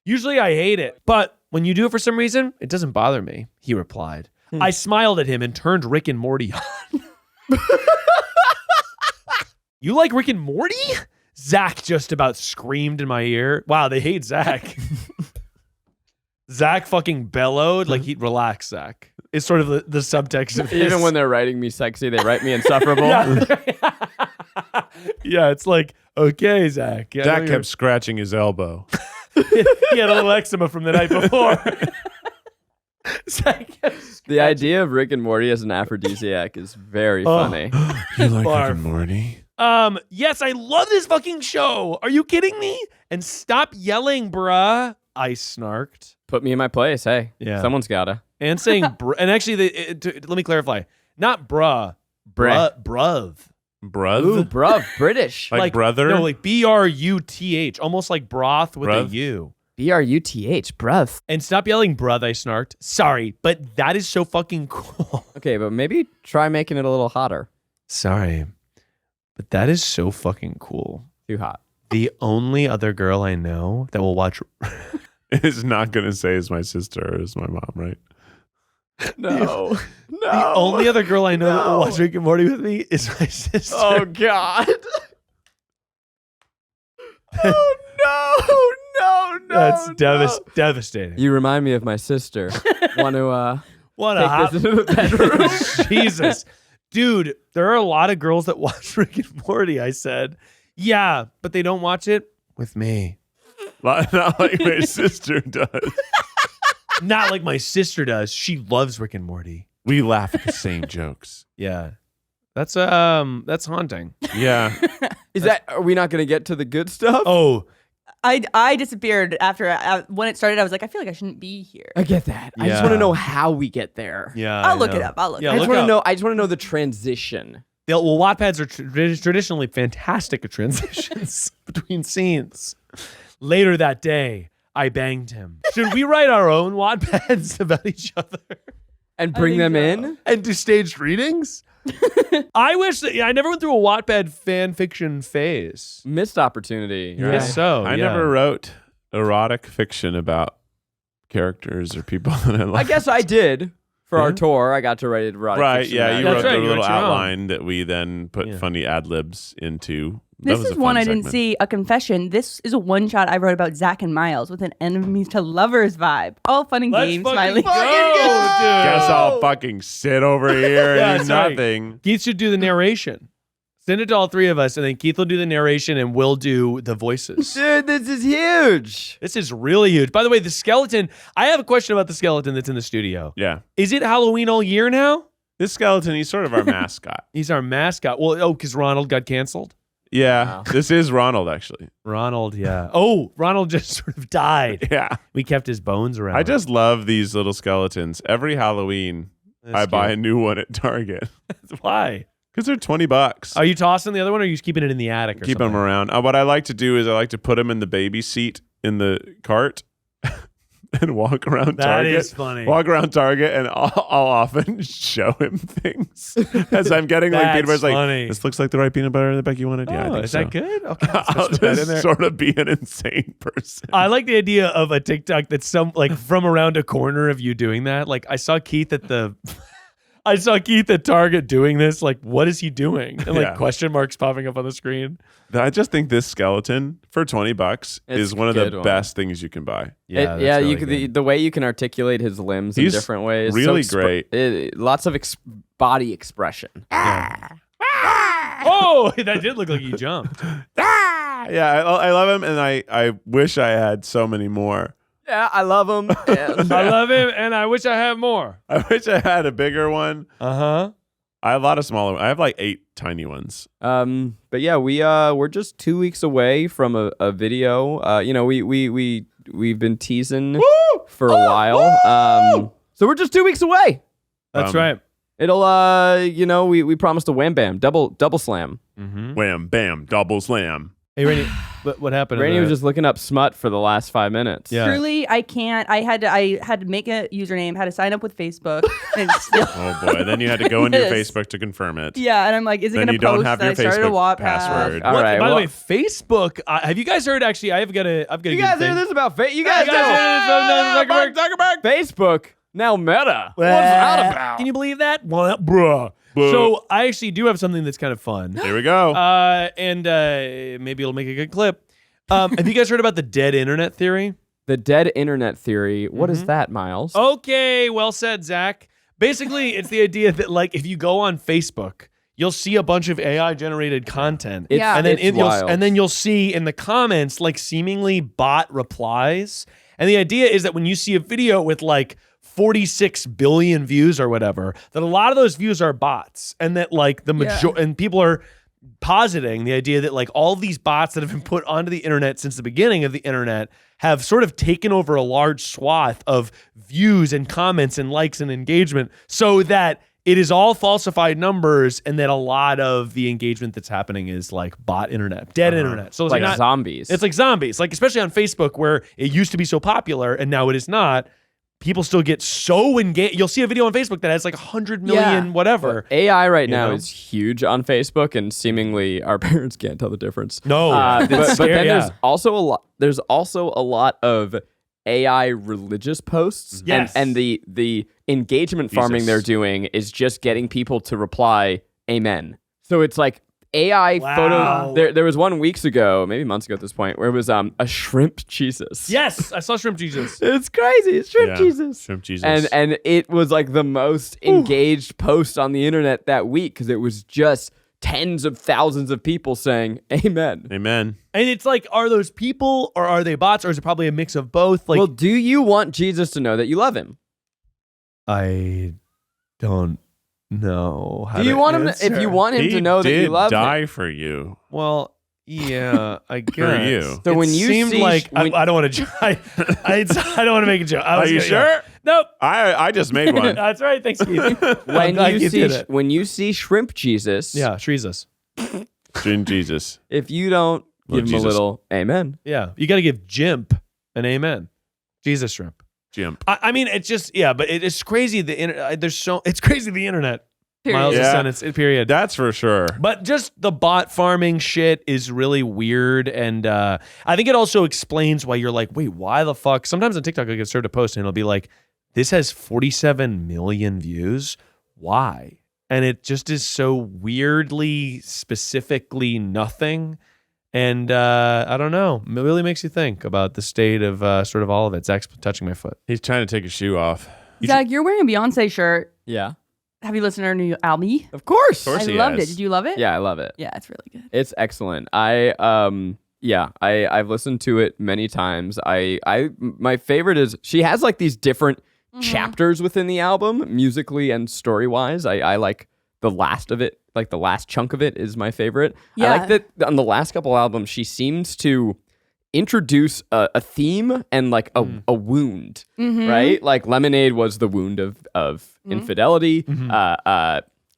Usually I hate it, but when you do it for some reason, it doesn't bother me. He replied. I smiled at him and turned Rick and Morty on. You like Rick and Morty? Zach just about screamed in my ear. Wow, they hate Zach. Zach fucking bellowed. Like, he'd relax, Zach. It's sort of the subtext of this. even when they're writing me sexy, they write me insufferable. Yeah, it's like, okay, Zach. Yeah, I know Zach you're- kept scratching his elbow. he had a little eczema from the night before. Zach kept The idea of Rick and Morty as an aphrodisiac is very funny. You like Barf. Rick and Morty? Yes, I love this fucking show. Are you kidding me? And stop yelling, bruh. I snarked. Put me in my place. Hey, Yeah. someone's gotta. And saying, and actually, let me clarify. Not bruh. Bruh. Bruv. Bruv? Ooh, bruv, British. Like brother? No, like BRUTH. Almost like broth with Bruv. a U. BRUTH, bruv. And stop yelling, bruh, I snarked. Sorry, but that is so fucking cool. Okay, but maybe try making it a little hotter. Sorry, but that is so fucking cool. Too hot. The only other girl I know that will watch. Is not going to say is my sister or is my mom, right? No. The only other girl I know that will watch Rick and Morty with me is my sister. Oh, God. Oh, no. That's devastating. You remind me of my sister. Want to What a take hot this into the bedroom? Jesus. Dude, there are a lot of girls that watch Rick and Morty, I said. Yeah, but they don't watch it with me. Not like my sister does. Not like my sister does. She loves Rick and Morty. We laugh at the same jokes. Yeah. That's haunting. Yeah. Are we not going to get to the good stuff? Oh, I disappeared after when it started. I was like, I feel like I shouldn't be here. I get that. I just Yeah. want to know how we get there. yeah. I'll I look it know. up. I'll look Yeah, it I up. just look want to up. know. I just want to know the transition. Wattpads are traditionally fantastic at transitions between scenes. Later that day, I banged him. Should we write our own Wattpads about each other And bring them in? and do staged readings? I wish that I never went through a Wattpad fan fiction phase. Missed opportunity. I Right? guess so. I yeah. never wrote erotic fiction about characters or people that I I like. guess I did. For our Yeah. tour, I got to write erotic Right, fiction yeah, about you it. wrote That's right, the you little wrote your own. outline that we then put Yeah. funny ad libs into. That This was is a one fun I didn't segment. see. A confession. This is a one shot I wrote about Zach and Miles with an enemies to lovers vibe. All fun and Let's games. fucking Smiley. go, dude. Guess I'll fucking sit over here Yeah, and that's do right. nothing. Keith should do the narration. Send it to all three of us, and then Keith will do the narration, and we'll do the voices. Dude, this is huge. This is really huge. By the way, the skeleton. I have a question about the skeleton that's in the studio. Yeah. Is it Halloween all year now? This skeleton, he's sort of our mascot. He's our mascot. Well, because Ronald got canceled. Yeah. Wow. This is Ronald, actually. Ronald, yeah. Oh, Ronald just sort of died. Yeah. We kept his bones around. I just love these little skeletons. Every Halloween, I buy a new one at Target Why? because they're $20. Are you tossing the other one, or are you just keeping it in the attic? Or Keep something? them around. What I like to do is I like to put them in the baby seat in the cart and walk around That Target. is funny. Walk around Target and I'll often show him things as I'm getting like peanut That's butter's like, funny. this looks like the right peanut butter that Becky wanted. Yeah, I Oh, think is so. that good? Okay, I'll let's put that in just there. sort of be an insane person. I like the idea of a TikTok that's some like from around a corner of you doing that. Like I saw Keith at Target doing this. Like, what is he doing? And like Yeah. question marks popping up on the screen. I just think this skeleton for $20 It's is one of a the good one. best things you can buy. that's Yeah, really you could, good. the way you can articulate his limbs He's in different ways. really great. Lots of body expression. Oh, that did look like he jumped. Yeah, I love him, and I wish I had so many more. Yeah, I love him. I love him, and I wish I had more. I wish I had a bigger one. Uh-huh. I have a lot of smaller. I have like 8 tiny ones. But yeah, we're just 2 weeks away from a video. We've been teasing for a while. So we're just 2 weeks away. That's right. It'll we promised a wham bam double slam. Wham, bam, double slam. Hey, Rainie, what happened? Rainie was just looking up smut for the last 5 minutes. Yeah. Truly, I can't. I had to make a username, had to sign up with Facebook, and still. Oh boy! Then you had to go into your Yes. Facebook to confirm it. Yeah, and I'm like, is it Then going you to don't post have that your I started a Facebook Wattpad? password. All right. By the well, way, Facebook. Have you guys heard? Actually, I've got a. you good guys thing. hear this about you You guys guys heard this from Zuckerberg? Facebook now Meta. What's that about? Can you believe that? Well, bruh. So I actually do have something that's kind of fun. Here we go. And maybe it'll make a good clip. Have you guys heard about the dead internet theory? The dead internet theory. What is that, Miles? Okay, well said, Zach. Basically, it's the idea that like if you go on Facebook, you'll see a bunch of AI generated content. It's, Yeah. And then it's wild. you'll see in the comments like seemingly bot replies. And the idea is that when you see a video with like 46 billion views or whatever, that a lot of those views are bots, and that like and people are positing the idea that like all these bots that have been put onto the internet since the beginning of the internet have sort of taken over a large swath of views and comments and likes and engagement, so that it is all falsified numbers, and that a lot of the engagement that's happening is like bot internet, dead internet. So it's like not zombies. It's like zombies, like especially on Facebook where it used to be so popular and now it is not. People still get so engaged. You'll see a video on Facebook that has like 100 million whatever. AI right now know? is huge on Facebook, and seemingly our parents can't tell the difference. No, but scary, then yeah. there's also a lot. There's also a lot of AI religious posts, Yes. and the engagement farming Jesus. they're doing is just getting people to reply amen. So it's like AI Wow. photo. There was one weeks ago, maybe months ago at this point, where it was a shrimp Jesus. Yes, I saw Shrimp Jesus. It's crazy. It's shrimp Yeah. Jesus. Shrimp Jesus. And it was like the most engaged post on the internet that week because it was just tens of thousands of people saying amen. Amen. And it's like, are those people or are they bots, or is it probably a mix of both? Like, Well, do you want Jesus to know that you love him? I don't know. How Do you to want him to, answer. if you want him He to know that did you love die him? for you. Well, yeah, I guess. you. So It when you seemed see- like when- I don't want to. I don't want to make a joke. Are you sure? Nope. I just made one. That's right. Thanks, Keith. I'm glad you did it. When you see Shrimp Jesus, Yeah, Jesus. June Jesus. if you don't Lord give him Jesus. a little amen. Yeah, you got to give Jimp an amen. Jesus shrimp. Jim. I mean, it's just but it's crazy. It's crazy the internet. Period. Miles' Yeah. sentence. Period. That's for sure. But just the bot farming shit is really weird, and I think it also explains why you're like, wait, why the fuck? Sometimes on TikTok I get served a post and it'll be like, this has 47 million views. Why? And it just is so weirdly, specifically nothing. And I don't know. It really makes you think about the state of sort of all of it. Zach's touching my foot. He's trying to take his shoe off. Zach, you're wearing a Beyonce shirt. Yeah, Have you listened to her new album? of course. Of course I he loved has. it. Did you love it? Yeah, I love it. Yeah, it's really good. It's excellent. I've listened to it many times. My favorite is she has like these different chapters within the album, musically and story wise. I like the last of it, like the last chunk of it is my favorite. Yeah. I like that on the last couple albums, she seems to introduce a theme and like a wound, right? Like Lemonade was the wound of infidelity.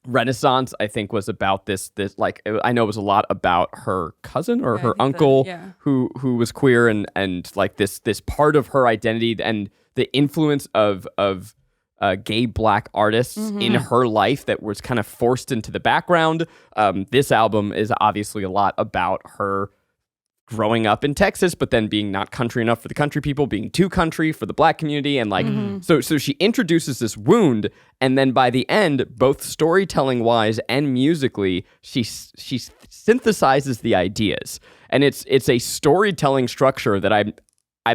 Renaissance, I think, was about this like I know it was a lot about her cousin or Yeah, I her think that, uncle yeah. who was queer and like this part of her identity and the influence of gay black artists in her life that was kind of forced into the background. This album is obviously a lot about her growing up in Texas, but then being not country enough for the country people, being too country for the black community. And like, so she introduces this wound. And then by the end, both storytelling wise and musically, she synthesizes the ideas. And it's a storytelling structure that I'm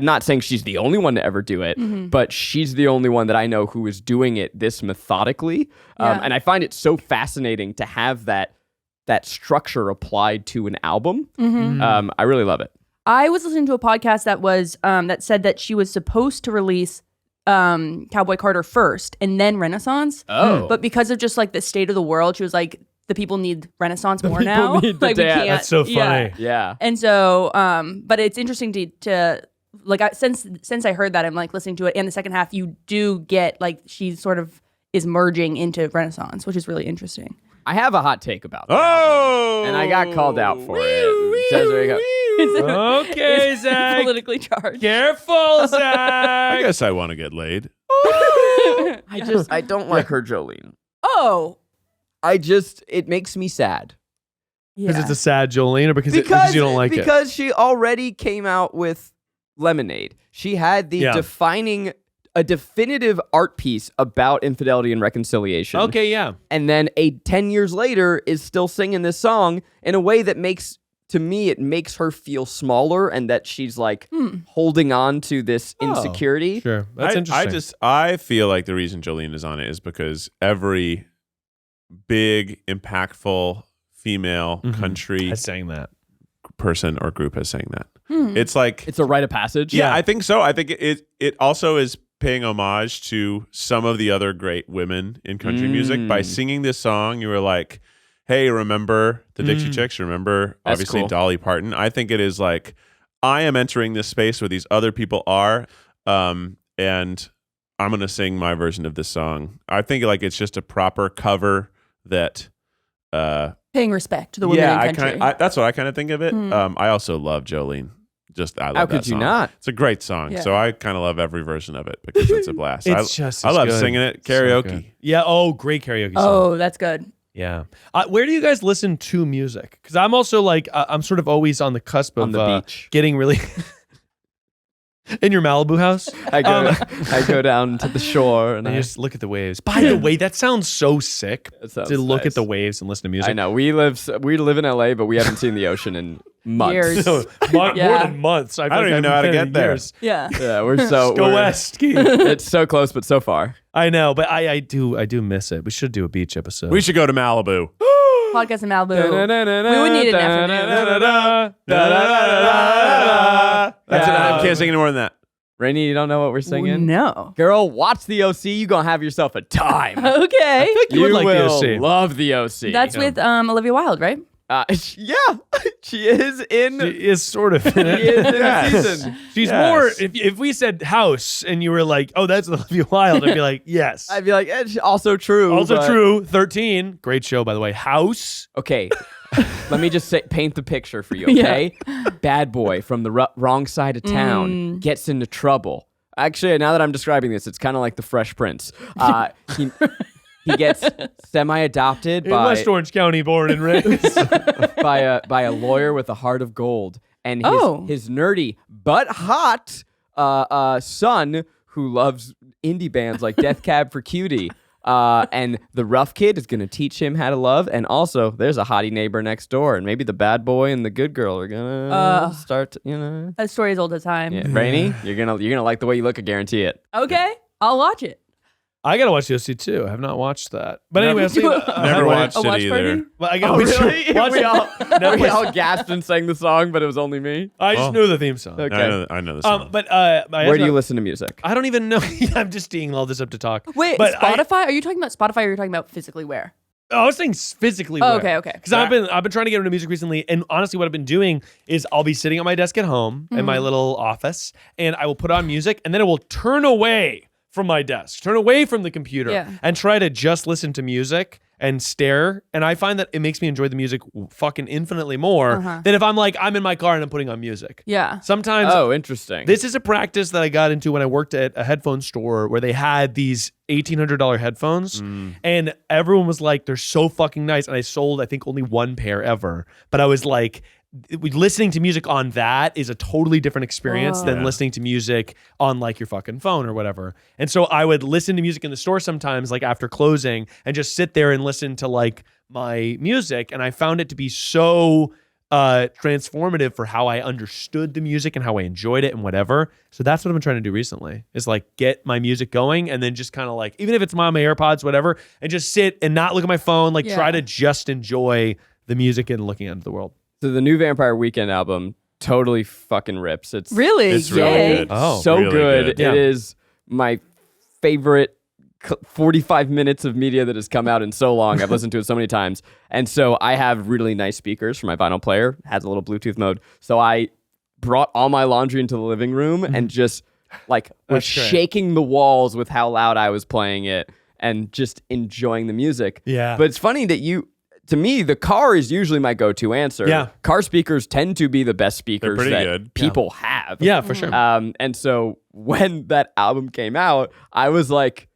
not saying she's the only one to ever do it, but she's the only one that I know who is doing it this methodically. Yeah. And I find it so fascinating to have that structure applied to an album. I really love it. I was listening to a podcast that was that said that she was supposed to release Cowboy Carter first and then Renaissance. Oh. But because of just like the state of the world, she was like, the people need Renaissance more now. need the like we dance. can't. That's so yeah. funny. Yeah. And so, but it's interesting to like since I heard that, I'm like listening to it, and the second half you do get like she sort of is merging into Renaissance, which is really interesting. I have a hot take about that. Oh! And I got called out for it. It says right here, Okay, Zach. Politically charged. Careful, Zach. I guess I want to get laid. I don't like her Jolene. Oh, It makes me sad. Because yeah. it's a sad Jolene, or because you don't like it? Because she already came out with Lemonade. She had the a definitive art piece about infidelity and reconciliation. Okay, yeah. And then 10 years later is still singing this song in a way that makes her feel smaller and that she's like holding on to this insecurity. Sure. That's interesting. I feel like the reason Jolene is on it is because every big, impactful female country I sang that. person or group has sang that. It's like It's a rite of passage. yeah, I think so. I think it also is paying homage to some of the other great women in country music by singing this song. You were like, hey, remember the Dixie Chicks? Remember That's obviously cool. Dolly Parton? I think it is like I am entering this space where these other people are, and I'm gonna sing my version of this song. I think like it's just a proper cover that. Paying respect to the women in country. That's what I kind of think of it. I also love Jolene. I love How that could you song. not? It's a great song. Yeah. So I kind of love every version of it because it's a blast. I just I as love good. singing it. So Karaoke. good. Yeah. Oh, great karaoke song. Oh, that's good. Yeah. Where do you guys listen to music? Because I'm also like, I'm sort of always on the cusp of On the beach. getting really. In your Malibu house? I go down to the shore and And I just look at the waves. By the way, that sounds so sick That sounds to look nice. at the waves and listen to music. I know we live in LA, but we haven't seen the ocean in months. Years. No, more Yeah. than months. I don't even know how to get there. Yeah. Yeah, we're so Go we're- west. Ski. It's so close, but so far. I know, but I do miss it. We should do a beach episode. We should go to Malibu. Podcast in Malibu. We would need an afternoon. That's it. I can't sing any more than that. Rainie, you don't know what we're singing? No. Girl, watch the OC. You gonna have yourself a time. Okay. You would like the will OC. love the OC. That's with Olivia Wilde, right? Yeah, she is in. She is sort of in it. She is in the season. She's more. If we said house and you were like, oh, that's Olivia Wilde, I'd be like, yes. I'd be like, also true. Also but- true. 13, great show by the way. House. Okay, let me just paint the picture for you. Okay, bad boy from the wrong side of town gets into trouble. Actually, now that I'm describing this, it's kind of like the Fresh Prince. He gets semi-adopted In by West Orange County, born and raised. by a lawyer with a heart of gold, and his nerdy but hot son who loves indie bands like Death Cab for Cutie. And the rough kid is going to teach him how to love, and also there's a hottie neighbor next door, and maybe the bad boy and the good girl are gonna start. That story is old as time. Yeah. Rainie, you're gonna like the way you look. I guarantee it. Okay, I'll watch it. I gotta watch OC too. I have not watched that. But anyway, Never watched A it watch either. party? Well, I gotta watch it. we all gasped and sang the song, but it was only me. I just knew the theme song. Okay. I know the song. But Where do you listen to music? I don't even know. I'm just teeing all this up to talk. Wait, but Spotify? Are you talking about Spotify or are you talking about physically where? I was saying physically. Oh, where. okay. Because I've been trying to get into music recently, and honestly, what I've been doing is I'll be sitting at my desk at home in my little office, and I will put on music, and then it will turn away from my desk, turn away from the computer, and try to just listen to music and stare. And I find that it makes me enjoy the music fucking infinitely more than if I'm in my car and I'm putting on music. Yeah. Sometimes. Oh, interesting. This is a practice that I got into when I worked at a headphone store where they had these $1,800 headphones, and everyone was like, they're so fucking nice. And I sold, I think, only one pair ever. But I was like, listening to music on that is a totally different experience than listening to music on like your fucking phone or whatever. And so I would listen to music in the store sometimes, like after closing, and just sit there and listen to like my music. And I found it to be so transformative for how I understood the music and how I enjoyed it and whatever. So that's what I've been trying to do recently, is like get my music going and then just kind of like, even if it's on my AirPods, whatever, and just sit and not look at my phone, like try to just enjoy the music and looking out into the world. So the new Vampire Weekend album totally fucking rips. It's really good. Oh, so really good. Yeah. It is my favorite 45 minutes of media that has come out in so long. I've listened to it so many times. And so I have really nice speakers for my vinyl player. It has a little Bluetooth mode. So I brought all my laundry into the living room and just like was shaking the walls with how loud I was playing it and just enjoying the music. Yeah. But it's funny that to me, the car is usually my go-to answer. Yeah. Car speakers tend to be the best speakers pretty that good. people have. Yeah, for sure. And so when that album came out, I was like,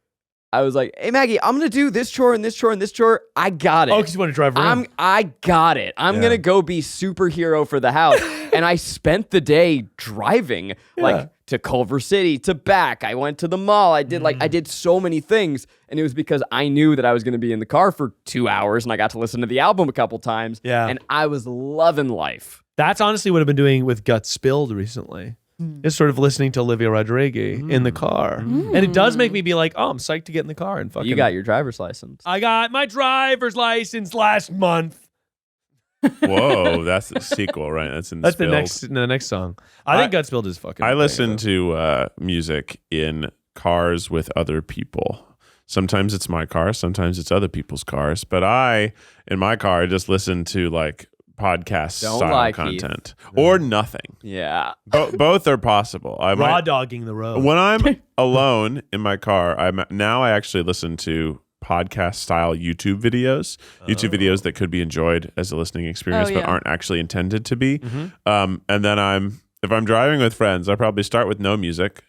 hey, Maggie, I'm going to do this chore and this chore and this chore. I got it. Oh, because you want to drive around. I got it. I'm going to go be superhero for the house. And I spent the day driving like to Culver City, to back. I went to the mall. I did so many things. And it was because I knew that I was going to be in the car for 2 hours and I got to listen to the album a couple times. Yeah. And I was loving life. That's honestly what I've been doing with Guts Spilled recently. Is sort of listening to Olivia Rodrigo in the car. And it does make me be like, oh, I'm psyched to get in the car and fucking. You got your driver's license. I got my driver's license last month. Whoa, that's the sequel, right? That's in That's Spilled. the next song. I think Guts Spilled is fucking. I listen to music in cars with other people. Sometimes it's my car, sometimes it's other people's cars. But in my car, I just listen to like podcast Don't style lie, content or nothing. Yeah. Both are possible. raw dogging the road. When I'm alone in my car, I actually listen to podcast style YouTube videos that could be enjoyed as a listening experience, but aren't actually intended to be. And then if I'm driving with friends, I probably start with no music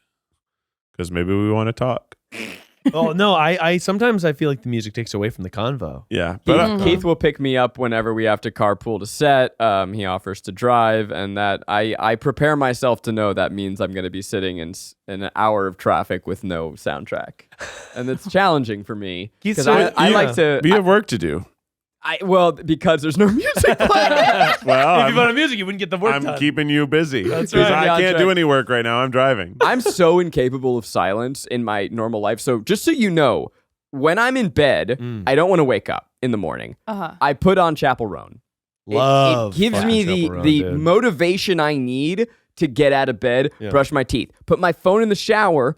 because maybe we want to talk. Oh no, I sometimes I feel like the music takes away from the convo. Yeah, but Keith will pick me up whenever we have to carpool to set. He offers to drive, and that I prepare myself to know that means I'm going to be sitting in an hour of traffic with no soundtrack, and it's challenging for me because I like to. We have work to do. Because there's no music playing. Well, If you put on music, you wouldn't get the work I'm done. keeping you busy. That's 'Cause right. I can't do any work right now. I'm driving. I'm so incapable of silence in my normal life. So just so you know, when I'm in bed, I don't want to wake up in the morning. I put on Chapel Roan. Love It gives fucking me Chapel Roan, the dude. motivation I need to get out of bed, brush my teeth, put my phone in the shower,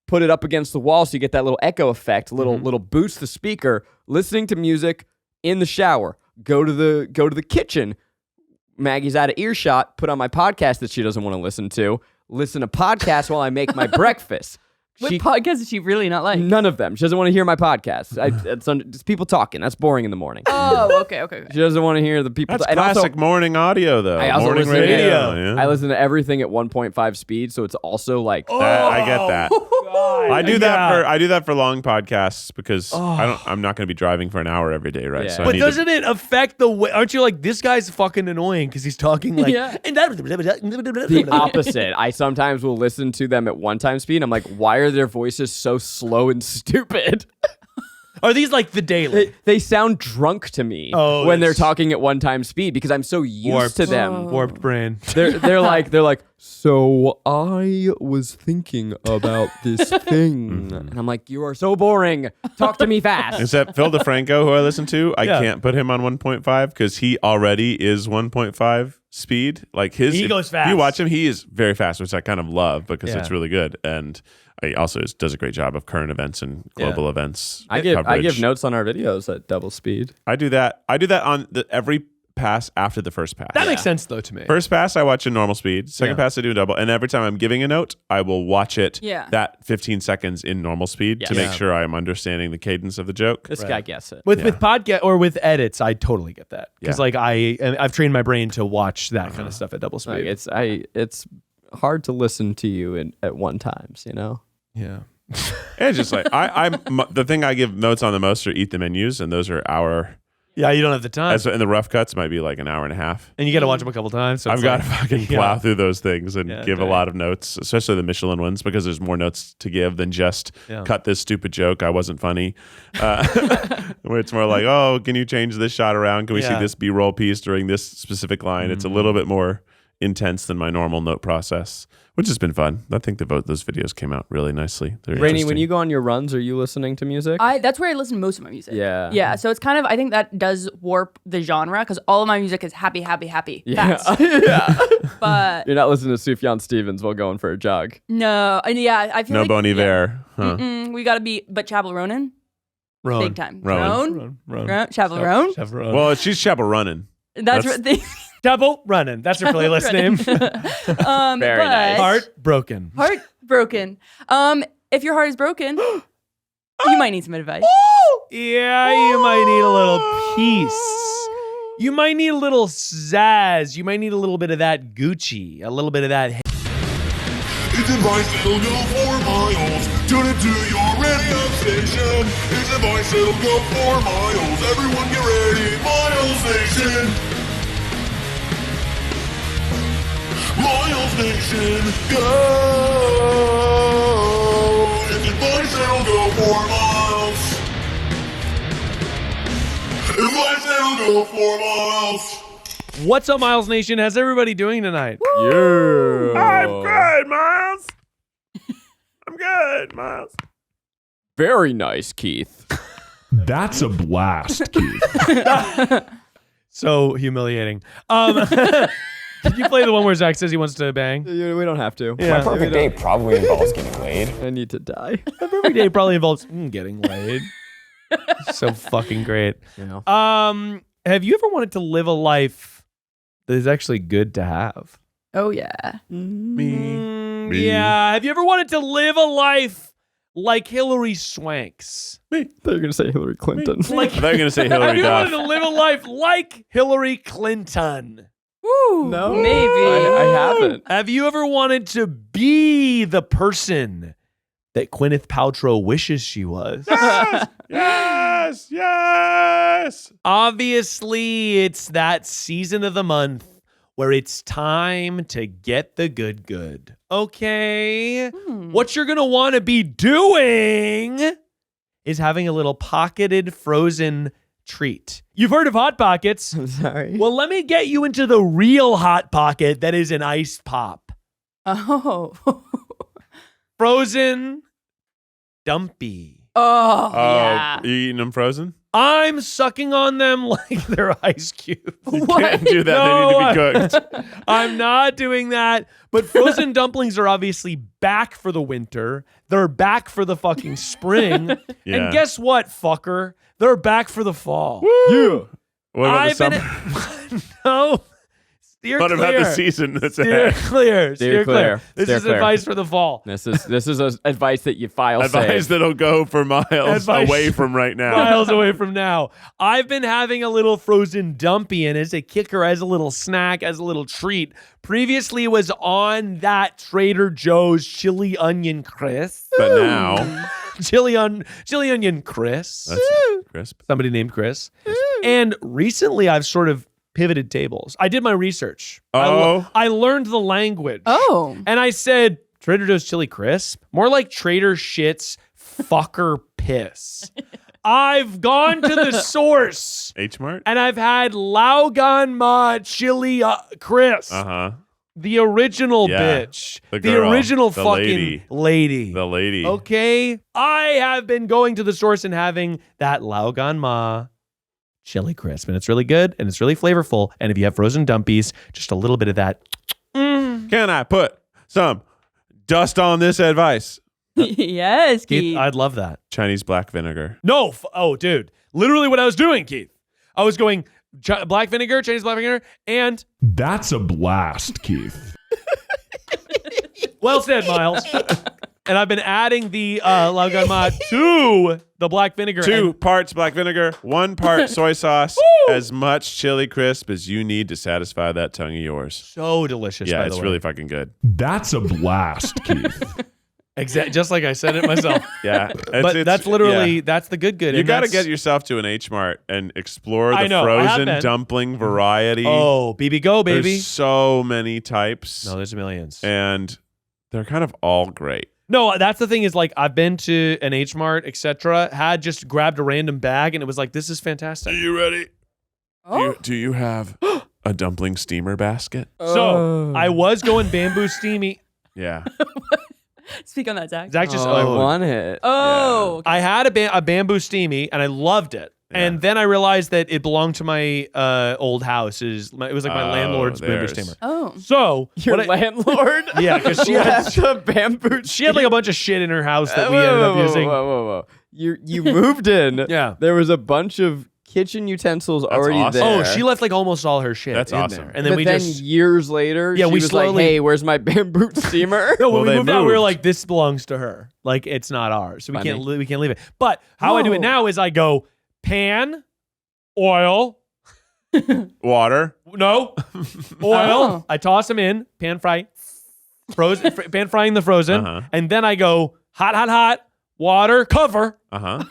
put it up against the wall so you get that little echo effect, little boost the speaker, listening to music in the shower. go to the kitchen. Maggie's out of earshot, put on my podcast that she doesn't want to listen to podcasts while I make my breakfast. What podcast does she really not like? None of them. She doesn't want to hear my podcast. It's people talking. That's boring in the morning. Oh, okay. She doesn't want to hear the people. That's classic morning audio, though. I also Morning listen to radio. Yeah. I listen to everything at 1.5 speed, so it's also like. I get that. I do that for long podcasts because I'm not going to be driving for an hour every day, right? Yeah. So But doesn't it affect the way? Aren't you like, this guy's fucking annoying because he's talking like. Yeah. The opposite. I sometimes will listen to them at 1 time speed. I'm like, why are their voices so slow and stupid? Are these like the daily? They sound drunk to me when they're talking at 1 time speed because I'm so used to them. Warped brain. They're like, so I was thinking about this thing. And I'm like, you are so boring. Talk to me fast. Except Phil DeFranco, who I listen to, I can't put him on 1.5 because he already is 1.5 speed. Like he goes fast. If you watch him, he is very fast, which I kind of love because it's really good. And he also does a great job of current events and global events. I give notes on our videos at double speed. I do that on every pass after the first pass. That makes sense though to me. First pass, I watch in normal speed. Second pass, I do a double. And every time I'm giving a note, I will watch it that 15 seconds in normal speed to make sure I'm understanding the cadence of the joke. This guy gets it. With podcast or with edits, I totally get that because like I've trained my brain to watch that kind of stuff at double speed. It's hard to listen to you at 1 times, you know. Yeah. It's just like the thing I give notes on the most are eat the menus, and those are hour. Yeah, you don't have the time. And the rough cuts might be like an hour and a half. And you got to watch them a couple times. So I've got to fucking plow through those things and give a lot of notes, especially the Michelin ones, because there's more notes to give than just cut this stupid joke. I wasn't funny. Where it's more like, oh, can you change this shot around? Can we see this B-roll piece during this specific line? It's a little bit more intense than my normal note process, which has been fun. I think those videos came out really nicely. Rainie, when you go on your runs, are you listening to music? That's where I listen to most of my music. Yeah. Yeah. So it's kind of, I think that does warp the genre because all of my music is happy, happy, happy. Yeah. Fast. But you're not listening to Sufjan Stevens while going for a jog. No. And I feel no like. Bon Iver. Huh? We got to be, but Chapel Ronan. Roan. Big time. Roan. Chapel Roan. Well, she's Chapel running. That's what they. Double running. That's her playlist name. Very nice. Heartbroken. Heartbroken. If your heart is broken, you might need some advice. Yeah, you might need a little peace. You might need a little zazz. You might need a little bit of that Gucci. A little bit of that. It's advice that'll go 4 miles. Tune it to your radio station. It's advice that'll go 4 miles. Everyone get ready. Miles Nation. Miles Nation, go! It's advice that'll go 4 miles. Advice that'll go 4 miles. What's up, Miles Nation? How's everybody doing tonight? Yeah. I'm good, Miles. I'm good, Miles. Very nice, Keith. That's a blast, Keith. So humiliating. Can you play the one where Zach says he wants to bang? We don't have to. Yeah. My perfect day probably involves getting laid. I need to die. Every day probably involves getting laid. So fucking great. Yeah. Have you ever wanted to live a life that is actually good to have? Oh, yeah. Me. Yeah. Have you ever wanted to live a life like Hillary Swanks? I thought you were going to say Hillary Clinton. I thought you were going to say Have Hillary you Duff. wanted to live a life like Hillary Clinton? Woo, No. maybe. I haven't. Have you ever wanted to be the person that Gwyneth Paltrow wishes she was? Yes. Obviously, it's that season of the month where it's time to get the good. Okay. What you're going to want to be doing is having a little pocketed frozen treat. You've heard of Hot Pockets. I'm sorry. Well, let me get you into the real Hot Pocket that is an iced pop. Oh. Frozen Dumpy. Oh, yeah. You eating them frozen? I'm sucking on them like they're ice cubes. You can't do that. No, they need to be cooked. I'm not doing that. But frozen dumplings are obviously back for the winter. They're back for the fucking spring. Yeah. And guess what, fucker? They're back for the fall. Yeah. What about I've the been summer? no. Steer What clear. about the season that's Steer ahead? clear. Steer clear. This Steer is clear. advice for the fall. This is advice that you file Advice save. that'll go for miles Advice- away from right now. Miles away from now. I've been having a little frozen dumpy, and as a kicker, as a little snack, as a little treat. Previously was on that Trader Joe's chili onion crisp. But now, chili onion crisp. that's crisp. Somebody named Chris. And recently I've sort of pivoted tables. I did my research. Oh. I learned the language. Oh. And I said, Trader Joe's chili crisp? More like Trader Shit's fucker piss. I've gone to the source H Mart. and I've had Laogan Ma chili crisp. Uh-huh. The original Yeah. bitch. The girl. original The fucking lady. The lady. Okay. I have been going to the source and having that Laogan Ma chili crisp. And it's really good and it's really flavorful. And if you have frozen dumpies, just a little bit of that. Can I put some dust on this advice? Yes, Keith, Keith. I'd love that. Chinese black vinegar. No. Oh, dude. Literally what I was doing, Keith. I was going black vinegar, Chinese black vinegar, and That's a blast, Keith. well said, Miles. And I've been adding the Laogan Ma to the black vinegar. 2 and- parts black vinegar, 1 part soy sauce, as much chili crisp as you need to satisfy that tongue of yours. So delicious, Yeah, by the it's way. really fucking good. That's a blast, Keith. Just like I said it myself. Yeah. But that's literally, yeah. that's the good. You and got to that's- get yourself to an H Mart and explore I the know, I have frozen been. dumpling variety. Oh, BB Go, baby. There's so many types, No, there's millions. and they're kind of all great. No, that's the thing is like I've been to an H Mart, etc. Had just grabbed a random bag and it was like, this is fantastic. you ready? Oh. Do you have a dumpling steamer basket? So I was going bamboo steamy. Yeah. Speak on that, Zach. Zach just I want it. Oh. I had a bamboo steamy and I loved it. Yeah. And then I realized that it belonged to my old house. It was like my Oh, landlord's bamboo theirs. steamer. Oh. So Your what I- landlord? yeah, because she left had a bamboo. she had like a bunch of shit in her house that we Whoa, ended up whoa, using. Whoa. You moved in. Yeah. There was a bunch of kitchen utensils already awesome. there. Oh, she left like almost all her shit. That's in awesome. there. And then But we then just years later, Yeah, she we was slowly- like, "Hey, where's my bamboo steamer?" No, when Well, we they moved out, we were moved. like, "This belongs to her. Like, it's not ours, so we Funny. can't we can't leave it." But how I do it now is I go pan, oil, Water. no, oil. Oh. I toss them in, pan fry, frozen, pan frying the frozen, Uh-huh. and then I go hot, water, cover, Uh-huh.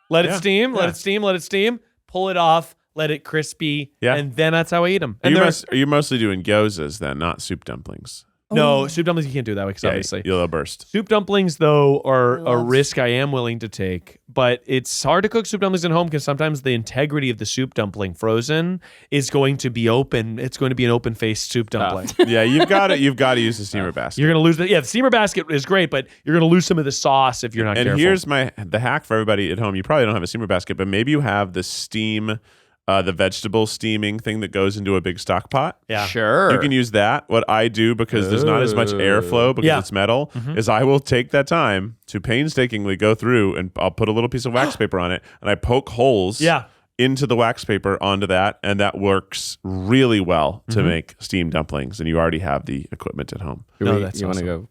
let it Yeah, steam, yeah. let it steam, pull it off, let it crispy, Yeah. and then that's how I eat them. And Are they're- you mostly doing gyozas then, not soup dumplings? no soup dumplings you can't do that way because Yeah, obviously. you'll burst. Soup dumplings, though, are a Love risk I am willing to take, but it's hard to cook soup dumplings at home because sometimes the integrity of the soup dumpling frozen is going to be open. It's going to be an open-faced soup dumpling. Yeah, you've got to use the steamer basket. You're going to lose the steamer basket is great, but you're going to lose some of the sauce if you're not And careful. here's the hack for everybody at home. You probably don't have a steamer basket, but maybe you have the steam, the vegetable steaming thing that goes into a big stock pot. yeah. Sure. You can use that. What I do, because there's not as much airflow because Yeah. it's metal, is I will take that time to painstakingly go through and I'll put a little piece of wax paper on it and I poke holes Yeah. into the wax paper onto that, and that works really well to make steamed dumplings, and you already have the equipment at home. No, that's you want to awesome. go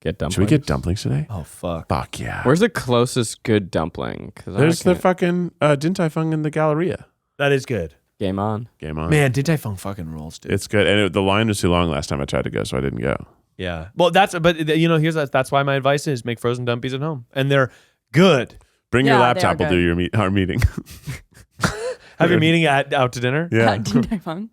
get dumplings? Should we get dumplings today? Oh, fuck. Fuck yeah. Where's the closest good dumpling? 'Cause There's I the fucking Din Tai Fung in the Galleria. That is good. game on. Game on. Man, Din Tai Fung fucking rules, dude. It's good. And the line was too long last time I tried to go, so I didn't go. Yeah. Well, that's that's why my advice is make frozen dumpies at home, and they're good. Bring your Yeah, they laptop. are We'll do our meeting. Have your meeting out to dinner. Yeah. Din Tai Fung.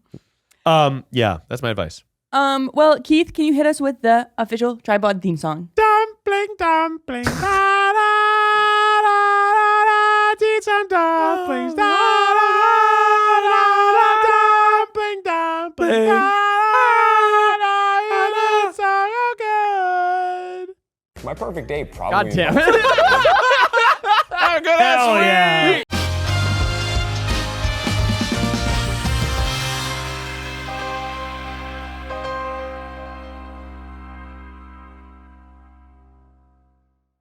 Yeah, that's my advice. Well, Keith, can you hit us with the official tripod theme song? Dumpling, dumpling, da da da da da. Eat some dumplings, da da da da. Dumpling, dumpling, da da da. It's so good. My perfect day probably. God damn it. Have a good Hell yeah.